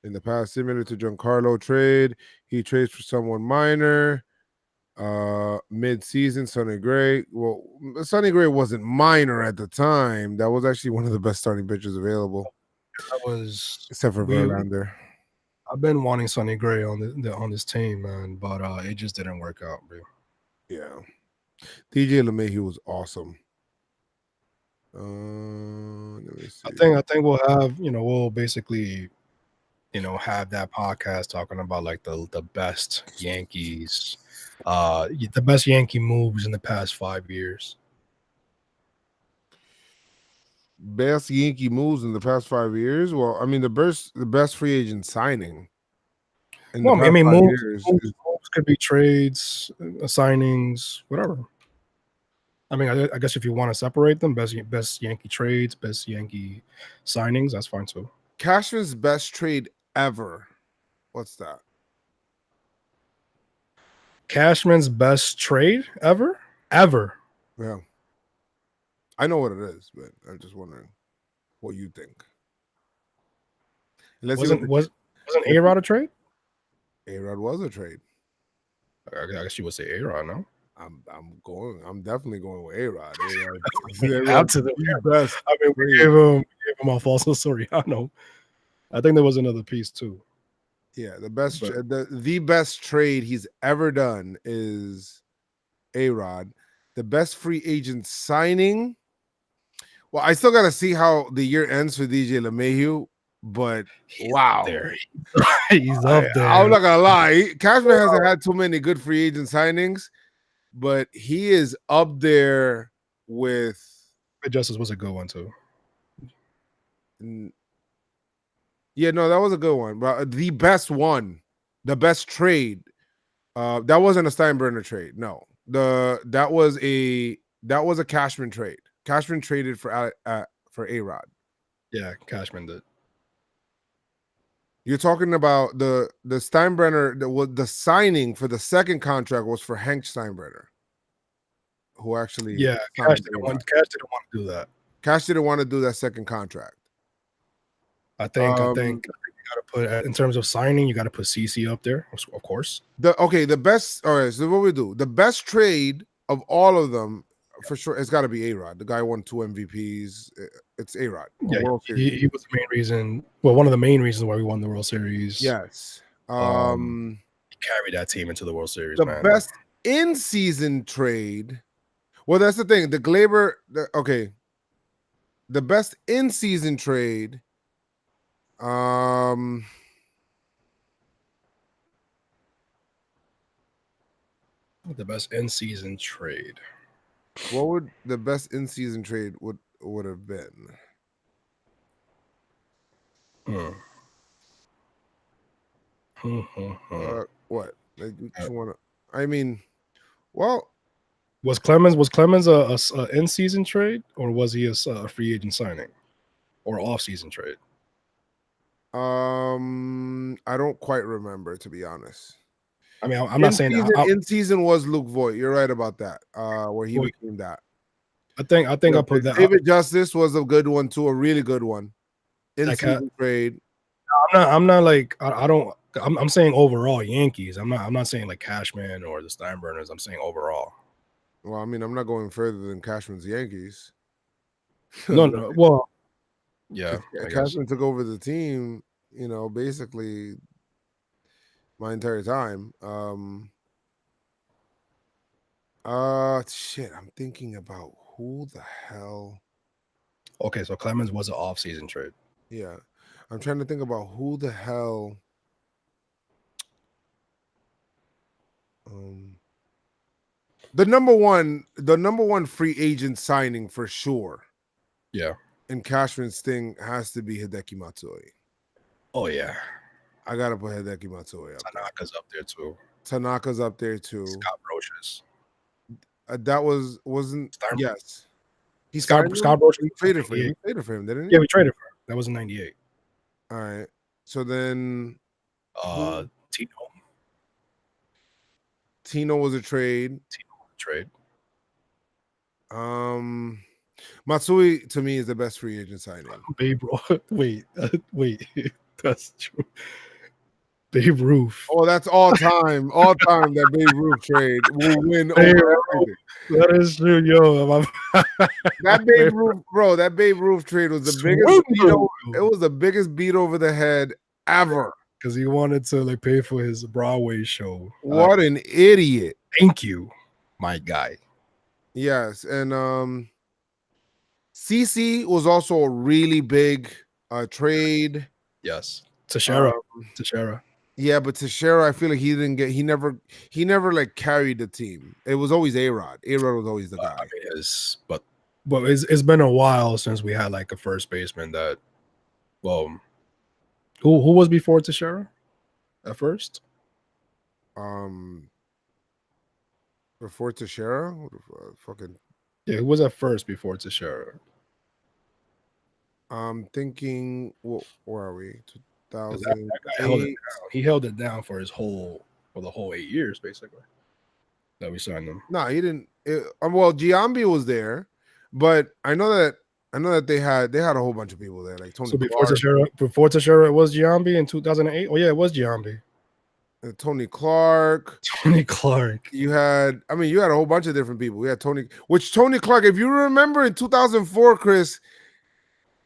In the past, similar to Giancarlo trade, he trades for someone minor. Mid-season, Sonny Gray. Well, Sonny Gray wasn't minor at the time. That was actually one of the best starting pitchers available. That was, except for Verlander. I've been wanting Sonny Gray on this team, man, but it just didn't work out, bro. Yeah, DJ LeMahieu was awesome. Let me see. I think we'll have we'll basically have that podcast talking about like the best Yankees, the best Yankee moves in the past 5 years. best Yankee moves in the past 5 years. Well, I mean the best free agent signing in the Well, I past mean, 5 moves, years. moves could be trades, signings, whatever. I mean, I guess if you want to separate them, best Yankee trades, best Yankee signings, that's fine too. Cashman's best trade ever. What's that? Cashman's best trade ever? Ever. Yeah. I know what it is, but I'm just wondering what you think. Let's see what Wasn't A-Rod a trade? A-Rod was a trade. I guess you would say A-Rod, no? I'm definitely going with A-Rod. Absolutely. Best. I mean, we gave him off also Soriano. I think there was another piece too. Yeah, the best the best trade he's ever done is A-Rod. The best free agent signing. Well, I still got to see how the year ends for DJ LeMahieu, but wow. He's up there. I'm not gonna lie. Cashman hasn't had too many good free agent signings, but he is up there with Justice was a good one too. Yeah, no, that was a good one. But the best one, the best trade, that wasn't a Steinbrenner trade. No, that was a Cashman trade. Cashman traded for A-Rod. Yeah, Cashman did. You're talking about the Steinbrenner. The signing for the second contract was for Hank Steinbrenner, who actually Cash didn't want to do that. Cash didn't want to do that second contract. I think you got to put, in terms of signing, you got to put CC up there, of course. The best. All right, so what we do? The best trade of all of them, for sure, it's got to be A-Rod. The guy won 2 MVPs. It's A-Rod. Yeah, he was the main reason. Well, one of the main reasons why we won the World Series. Yes. He carried that team into the World Series. The best in-season trade. Well, that's the thing. The Glaber. The best in-season trade. The best in-season trade. What would the best in-season trade would have been? What? Like, you want to? I mean, well, was Clemens a in-season trade, or was he a free agent signing, or off-season trade? I don't quite remember, to be honest. I mean, I'm not saying in season was Luke Voigt. You're right about that. Where he became that. I think I put that. David Justice was a good one too, a really good one. In season trade. I'm not like I don't. I'm saying overall Yankees. I'm not saying like Cashman or the Steinbrenners. I'm saying overall. Well, I mean, I'm not going further than Cashman's Yankees. No. Well, yeah. Cashman took over the team. Basically my entire time. Shit. I'm thinking about who the hell. Okay, so Clemens was an off-season trade. Yeah, I'm trying to think about who the hell. The number one free agent signing for sure. Yeah. And Cashman's thing has to be Hideki Matsui. Oh yeah. I gotta put Hideki Matsui up. Tanaka's up there too. Tanaka's up there too. Scott Brocious. That wasn't. Yes. Scott Brocious. We traded for him. We traded for him, didn't he? Yeah, we traded for him. That was in '98. All right. So then. Tino was a trade. Matsui to me is the best free agent signing. Babe, wait, that's true. Babe Ruth. Oh, that's all time. That Babe Ruth trade will win over everything. That is true, yo. That Babe Ruth, bro. That Babe Ruth trade was the biggest. It was the biggest beat over the head ever. Because he wanted to like pay for his Broadway show. What an idiot! Thank you, my guy. Yes, and CC was also a really big trade. Yes, Teixeira. Yeah, but Teixeira, I feel like he never like carried the team. It was always A-Rod. A-Rod was always the guy. But But it's been a while since we had like a first baseman that, well, who was before Teixeira at first? Before Teixeira, fucking. Yeah, who was at first before Teixeira? I'm thinking. Well, where are we? 'Cause that guy held it 2008. down. He held it down for the whole 8 years basically that we signed him. No, he didn't. Well, Giambi was there, but I know that they had a whole bunch of people there, like Tony So before Clark. Teixeira, it was Giambi in 2008. Oh yeah, it was Giambi. Tony Clark. Tony Clark. You had a whole bunch of different people. We had Tony Clark. If you remember in 2004, Chris,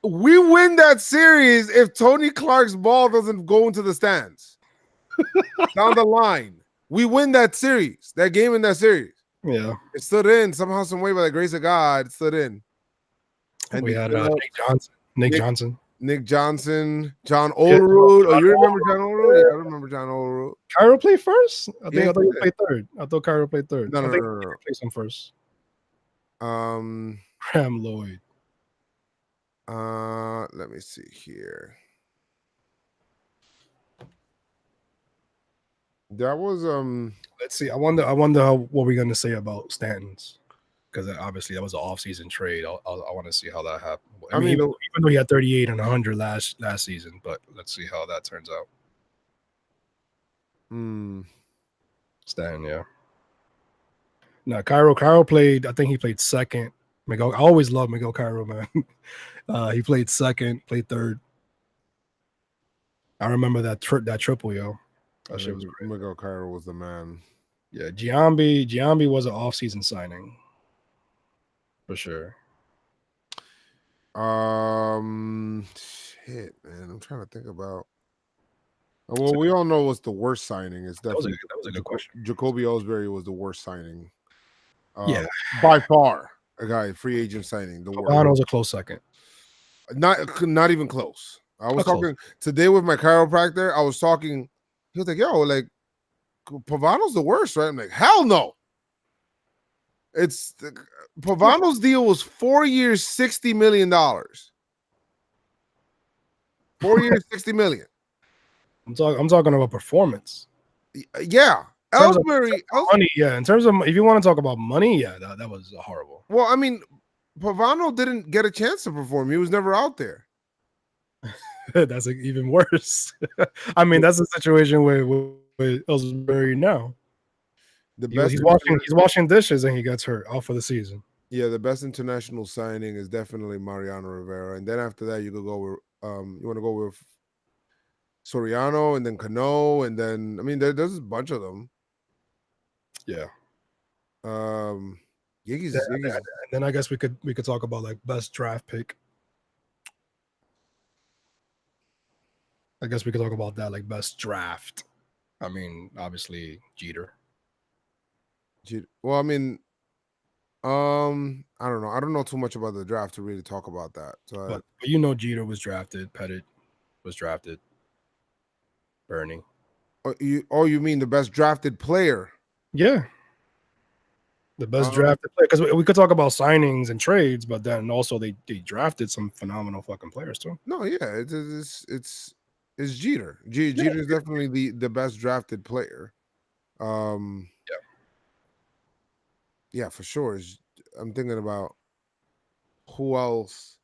we win that series if Tony Clark's ball doesn't go into the stands. Down the line, we win that series, that game in that series. Yeah, it stood in somehow, some way, by the grace of God. It stood in. And we had Nick Johnson, John Olerud. Oh, you remember John Olerud? Yeah, I remember John Olerud. Cairo played first. I thought he did. played third. I thought Cairo played third. No. He played some first. Graham Lloyd. Let me see here. That was Let's see. I wonder what we're gonna say about Stanton's, because obviously that was an off-season trade. I want to see how that happened. I mean, even though he had 38 and 100 last season, but let's see how that turns out. Stanton, yeah. Now Cairo played. I think he played second. Miguel, I always love Miguel Cairo, man. He played second, played third. I remember that triple, yo. That shit was great. Miguel Cairo was the man. Yeah, Giambi was an off-season signing for sure. Shit, man. I'm trying to think about. Well, we all know what's the worst signing. It's definitely that was a good question. Jacoby Ellsbury was the worst signing. Yeah, by far, a guy free agent signing. The worst. Pavano's a close second. Not even close. I was talking today with my chiropractor. I was talking. He was like, "Yo, like Pavano's the worst, right?" I'm like, "Hell no." Pavano's deal was 4 years, $60 million. 4 years, $60 million. I'm talking about performance. Yeah. Ellsbury, money, yeah. In terms of, if you want to talk about money, yeah, that was horrible. Well, I mean, Pavano didn't get a chance to perform. He was never out there. That's even worse. I mean, that's the situation with Ellsbury now. He's washing dishes and he gets hurt out for the season. Yeah, the best international signing is definitely Mariano Rivera, and then after that, you could go with you want to go with Soriano, and then Cano, and then there's a bunch of them. Yeah. Yankees. And then I guess we could talk about like best draft pick. I guess we could talk about that, like best draft. I mean, obviously Jeter. Well, I mean, I don't know. I don't know too much about the draft to really talk about that. So, but Jeter was drafted. Pettit was drafted. Bernie. You mean the best drafted player? Yeah. The best drafted player, because we could talk about signings and trades, but then also they drafted some phenomenal fucking players too. No, yeah, it's Jeter. Jeter is definitely the best drafted player. Yeah, for sure. I'm thinking about who else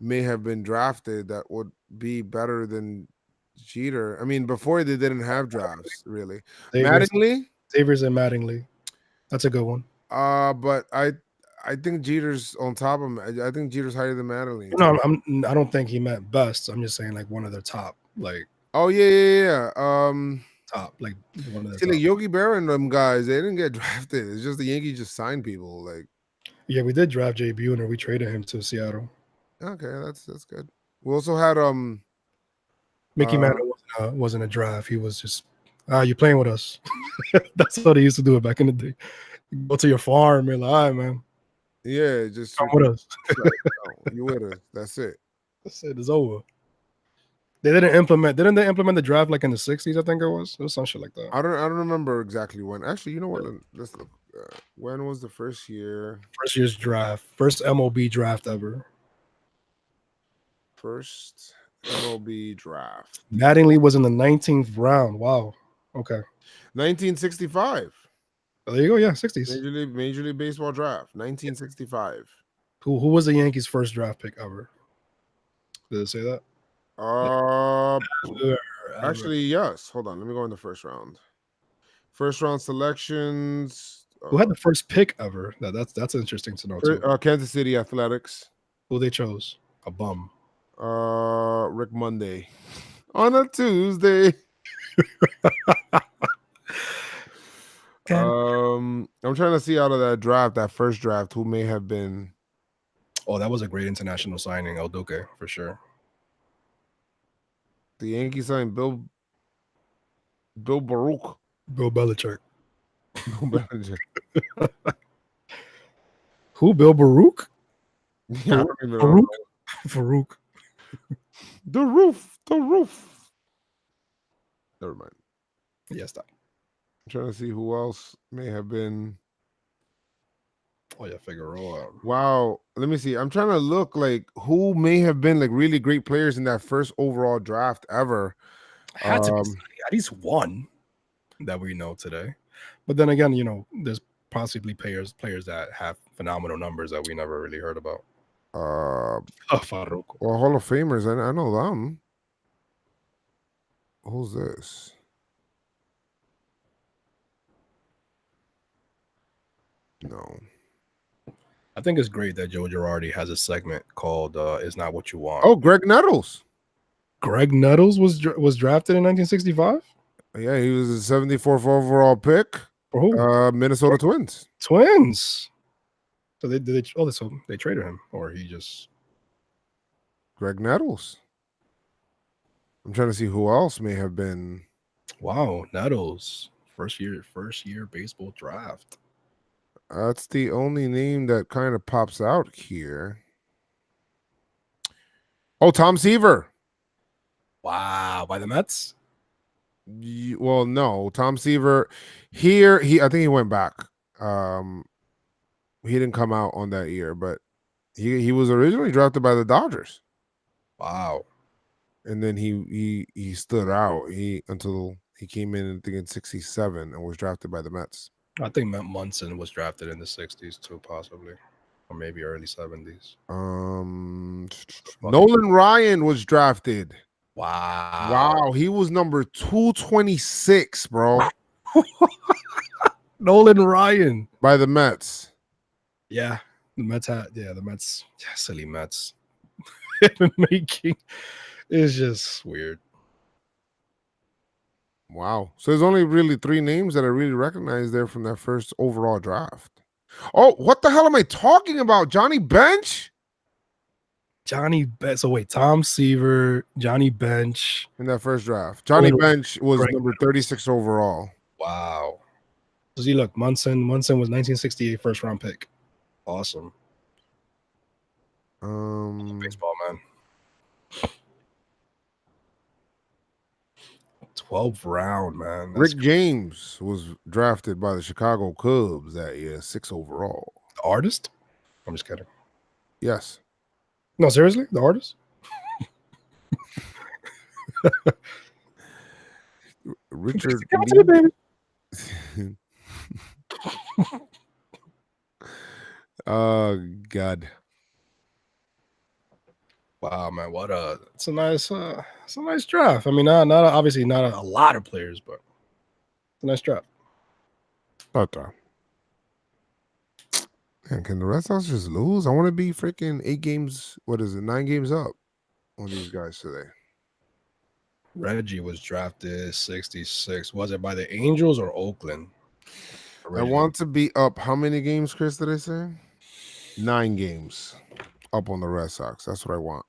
may have been drafted that would be better than Jeter. I mean, before they didn't have drafts, really. Mattingly? Xavier's and Mattingly. That's a good one. But I think Jeter's on top of him. I think Jeter's higher than Mattingly. No, I don't think he meant best. I'm just saying like one of their top, like. Oh yeah. Top, like one of the like Yogi Berra and them guys, they didn't get drafted. It's just the Yankees just signed people. Like, yeah, we did draft Jay Buhner. We traded him to Seattle. Okay, that's good. We also had Mickey Mantle wasn't a draft. He was just you playing with us. That's how they used to do it back in the day. Go to your farm and like, all right, man. Yeah, just come with us. You with us. That's it. That's it. It's over. Didn't they implement the draft like in the 60s? I think it was some shit like that. I don't remember exactly when. Actually, you know what? Let's look. When was the first year? First year's draft. First MLB draft ever. First MLB draft. Mattingly was in the 19th round. Wow. Okay. 1965. Oh, there you go. Yeah, 60s. Major League Baseball draft. 1965. Who was the Yankees' first draft pick ever? Did it say that? Actually, yes. Hold on. Let me go in the first round. First round selections. Who had the first pick ever? That's interesting to know too. Kansas City Athletics. Who they chose? A bum. Rick Monday. On a Tuesday. I'm trying to see out of that draft, that first draft, who may have been. Oh, that was a great international signing, El Duque, for sure. The Yankees signed Bill Baruch. Bill Belichick. Bill Belichick. Who? Bill Baruch? Yeah, I don't even know. Farouk. The roof. Never mind. Yeah, stop. I'm trying to see who else may have been. Oh yeah, Figueroa. Wow. Let me see. I'm trying to look like who may have been like really great players in that first overall draft ever. Had to be at least one that we know today. But then again, there's possibly players that have phenomenal numbers that we never really heard about. Farouk. Well, Hall of Famers, I know them. Who's this? No. I think it's great that Joe Girardi has a segment called "Is Not What You Want." Oh, Greg Nettles. Greg Nettles was drafted in 1965. Yeah, he was a 74th overall pick. For who? Minnesota Twins. Twins. So they traded him, or he just. Greg Nettles. I'm trying to see who else may have been. Wow, Nettles, first year baseball draft. That's the only name that kind of pops out here. Oh, Tom Seaver. Wow, by the Mets? Well, no, Tom Seaver. Here, I think he went back. He didn't come out on that year, but he was originally drafted by the Dodgers. Wow. And then he stood out until he came in, I think, in 67 and was drafted by the Mets. I think Matt Munson was drafted in the 60s too, possibly, or maybe early 70s. Nolan Ryan was drafted. Wow, he was number 226, bro. Nolan Ryan by the Mets. Yeah, the Mets silly Mets. Making is just weird. Wow. So there's only really 3 names that I really recognize there from that first overall draft. Oh, what the hell am I talking about? Johnny Bench? So wait, Tom Seaver, Johnny Bench. In that first draft. Johnny Bench was number 36 overall. Wow. See, look, Munson was 1968 first round pick. Awesome. Baseball, man. 12th round, man. Rick James was drafted by the Chicago Cubs that year, 6 overall. The artist? I'm just kidding. Yes. No, seriously? The artist? Richard Oh, God. Wow, man, it's a nice draft. I mean, not obviously not a lot of players, but it's a nice draft. Okay. Man, can the Red Sox just lose? I want to be freaking 8 games. What is it? 9 games up on these guys today. Reggie was drafted 66. Was it by the Angels or Oakland? Originally? I want to be up. How many games, Chris, did I say? 9 games up on the Red Sox. That's what I want.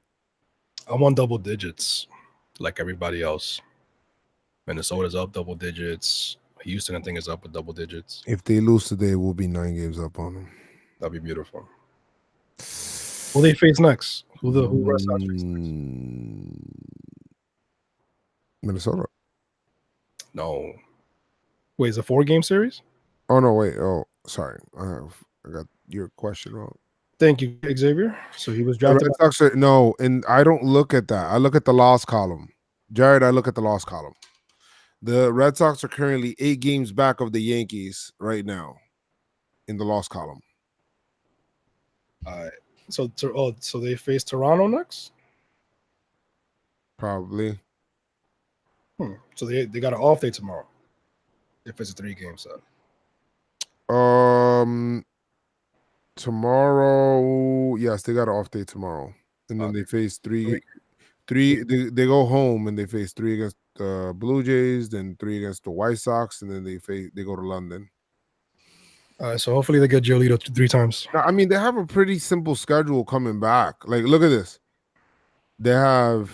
I want double digits like everybody else. Minnesota's up double digits. Houston, I think, is up with double digits. If they lose today, we'll be 9 games up on them. That'd be beautiful. Who they face next? Who Red Sox face next? Minnesota. No. Wait, is it a 4-game series? Oh, no, wait. Oh, Sorry, I got your question wrong. Thank you, Xavier. So he was The drafted. Red Sox are, no, and I don't look at that. I look at the loss column. Jared, I look at the loss column. The Red Sox are currently 8 games back of the Yankees right now in the loss column. So they face Toronto next. Probably. So they got an off day tomorrow. If it's a 3-game set. Tomorrow, yes, they got an off day tomorrow, and then they face three. They go home and they face 3 against the Blue Jays, then 3 against the White Sox, and then they go to London. So hopefully they get Giolito 3 times. I mean, they have a pretty simple schedule coming back. Like, look at this. They have,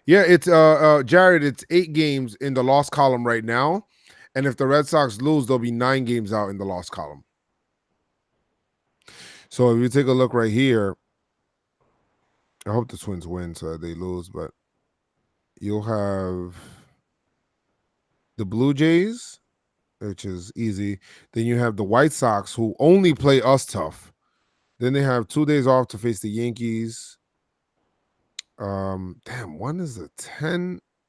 it's Jared. It's 8 games in the loss column right now, and if the Red Sox lose, there'll be 9 games out in the loss column. So if you take a look right here, I hope the Twins win so that they lose, but you'll have the Blue Jays, which is easy. Then you have the White Sox, who only play us tough. Then they have 2 days off to face the Yankees. One is a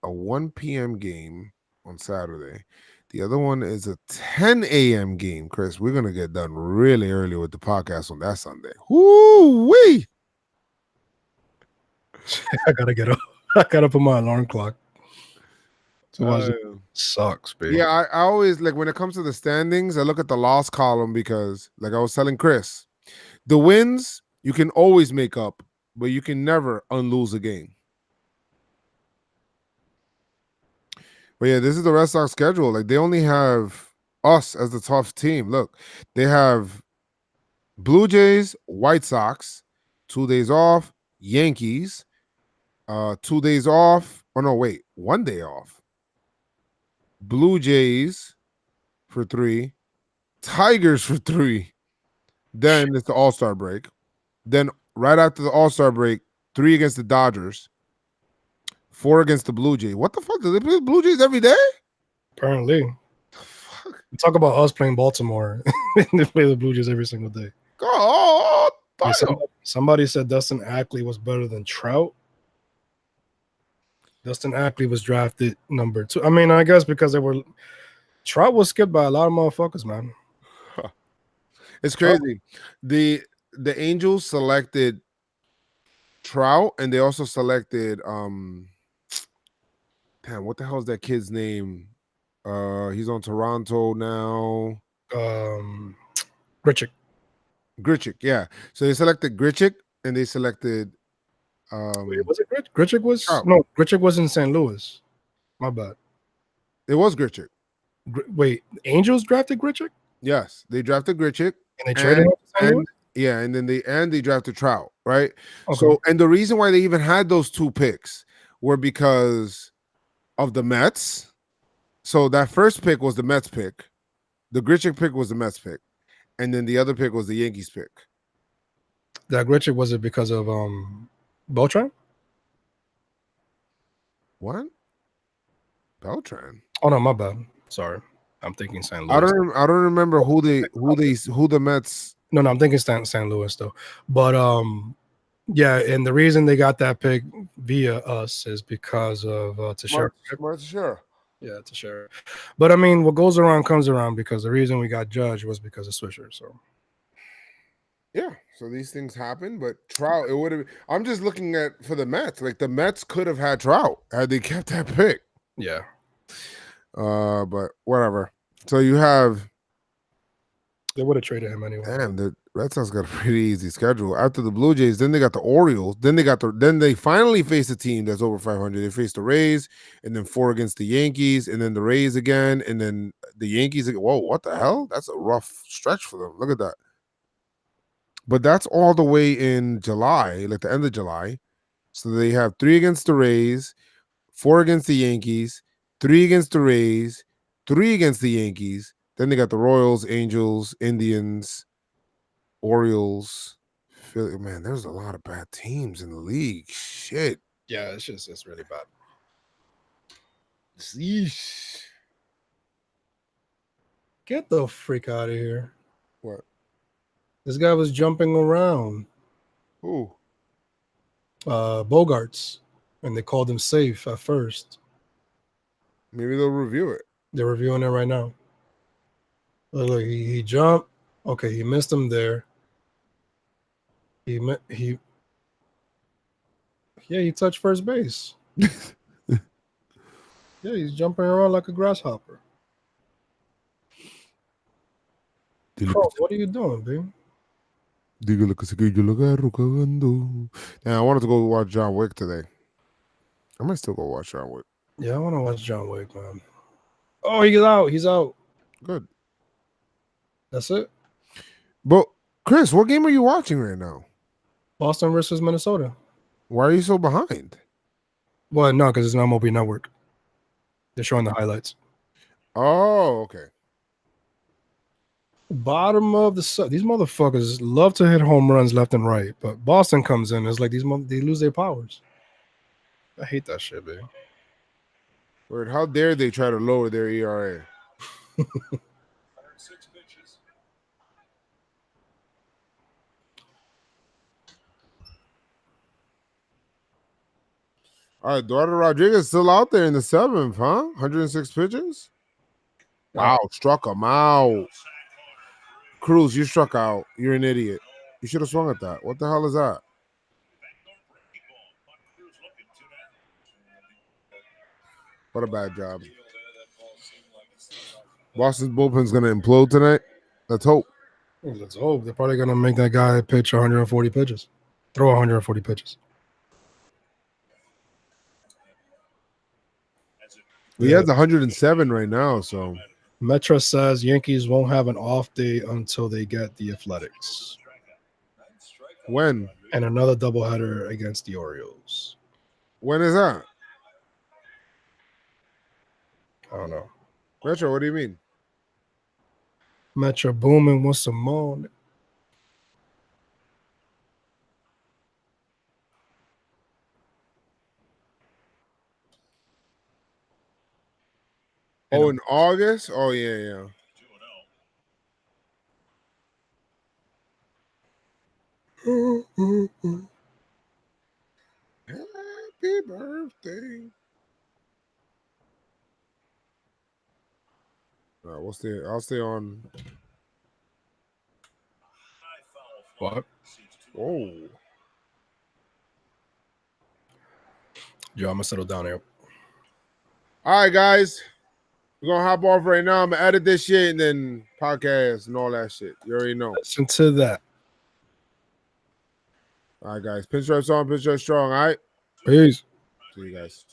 1 p.m. game on Saturday. The other one is a 10 a.m. game, Chris. We're gonna get done really early with the podcast on that Sunday. Woo-wee! I gotta get up. I gotta put my alarm clock. Sucks, baby. Yeah, I always, like, when it comes to the standings, I look at the loss column because, like I was telling Chris, the wins you can always make up, but you can never unlose a game. But yeah, this is the Red Sox schedule. Like, they only have us as the tough team. Look, they have Blue Jays, White Sox, 2 days off, Yankees, 2 days off. Oh no, wait, 1 day off. Blue Jays for 3, Tigers for 3. Then it's the All-Star break. Then right after the All-Star break, 3 against the Dodgers, 4 against the Blue Jays. What the fuck? Do they play the Blue Jays every day? Apparently. We talk about us playing Baltimore. They play the Blue Jays every single day. God, somebody said Dustin Ackley was better than Trout. Dustin Ackley was drafted number 2. I mean, I guess because Trout was skipped by a lot of motherfuckers, man. It's crazy. The Angels selected Trout, and they also selected what the hell is that kid's name? He's on Toronto now. Grichuk, yeah. So they selected Grichuk, and they selected Wait, was it Grichuk? Grichuk was in St. Louis. My bad. It was Grichuk. Wait, Angels drafted Grichuk? Yes, they drafted Grichuk. And they traded him to St. Louis? Yeah, and then they drafted Trout, right? Okay. So, and the reason why they even had those 2 picks were because of the Mets. So that first pick was the Mets pick. The Grichuk pick was the Mets pick. And then the other pick was the Yankees pick. That Grichuk, was it because of Beltran? What? Beltran? Oh no, my bad. Sorry. I'm thinking St. Louis. I don't remember who the Mets. No, I'm thinking St. Louis though. But yeah, and the reason they got that pick via us is because of Teixeira. Teixeira. Yeah, Teixeira. But I mean, what goes around comes around, because the reason we got Judge was because of Swisher. So yeah, so these things happen. But Trout, it would have. I'm just looking at for the Mets. Like, the Mets could have had Trout had they kept that pick. Yeah. But whatever. So you have. They would have traded him anyway. Damn, the Red Sox got a pretty easy schedule. After the Blue Jays, then they got the Orioles. Then they finally faced a team that's over 500. They faced the Rays, and then 4 against the Yankees, and then the Rays again, and then the Yankees. Whoa, what the hell? That's a rough stretch for them. Look at that. But that's all the way in July, like the end of July. So they have 3 against the Rays, 4 against the Yankees, 3 against the Rays, 3 against the Yankees. Then they got the Royals, Angels, Indians, Orioles. Philly. Man, there's a lot of bad teams in the league. Shit. Yeah, it's really bad. Sheesh. Get the freak out of here. What? This guy was jumping around. Who? Bogarts. And they called him safe at first. Maybe they'll review it. They're reviewing it right now. Look, he jumped. Okay, he missed him there. He touched first base. Yeah, he's jumping around like a grasshopper. Bro, what are you doing, babe? Damn, I wanted to go watch John Wick today. I might still go watch John Wick. Yeah, I want to watch John Wick, man. Oh, he's out. He's out. Good. That's it. But Chris, what game are you watching right now? Boston versus Minnesota. Why are you so behind? Well, no, because it's not MLB Network. They're showing the highlights. Oh, okay. Bottom of the these motherfuckers love to hit home runs left and right, but Boston comes in. It's like they lose their powers. I hate that shit, baby. Word, how dare they try to lower their ERA? All right, Eduardo Rodriguez still out there in the seventh, huh? 106 pitches. Wow, struck him out. Cruz, you struck out. You're an idiot. You should have swung at that. What the hell is that? What a bad job. Boston's bullpen's going to implode tonight. Let's hope. Let's hope. They're probably going to make that guy pitch 140 pitches. Throw 140 pitches. He has 107 right now, so. Metra says Yankees won't have an off day until they get the Athletics. When? And another doubleheader against the Orioles. When is that? I don't know. Metro, what do you mean? Metro booming wants some more. Oh, in August? Oh, yeah. Happy birthday. All right, I'll stay on. What? Oh. Yo, I'm going to settle down here. All right, guys. We're going to hop off right now. I'm going to edit this shit and then podcast and all that shit. You already know. Listen to that. All right, guys. Pinstripe on, Pinstripe strong. All right. Peace. See you guys.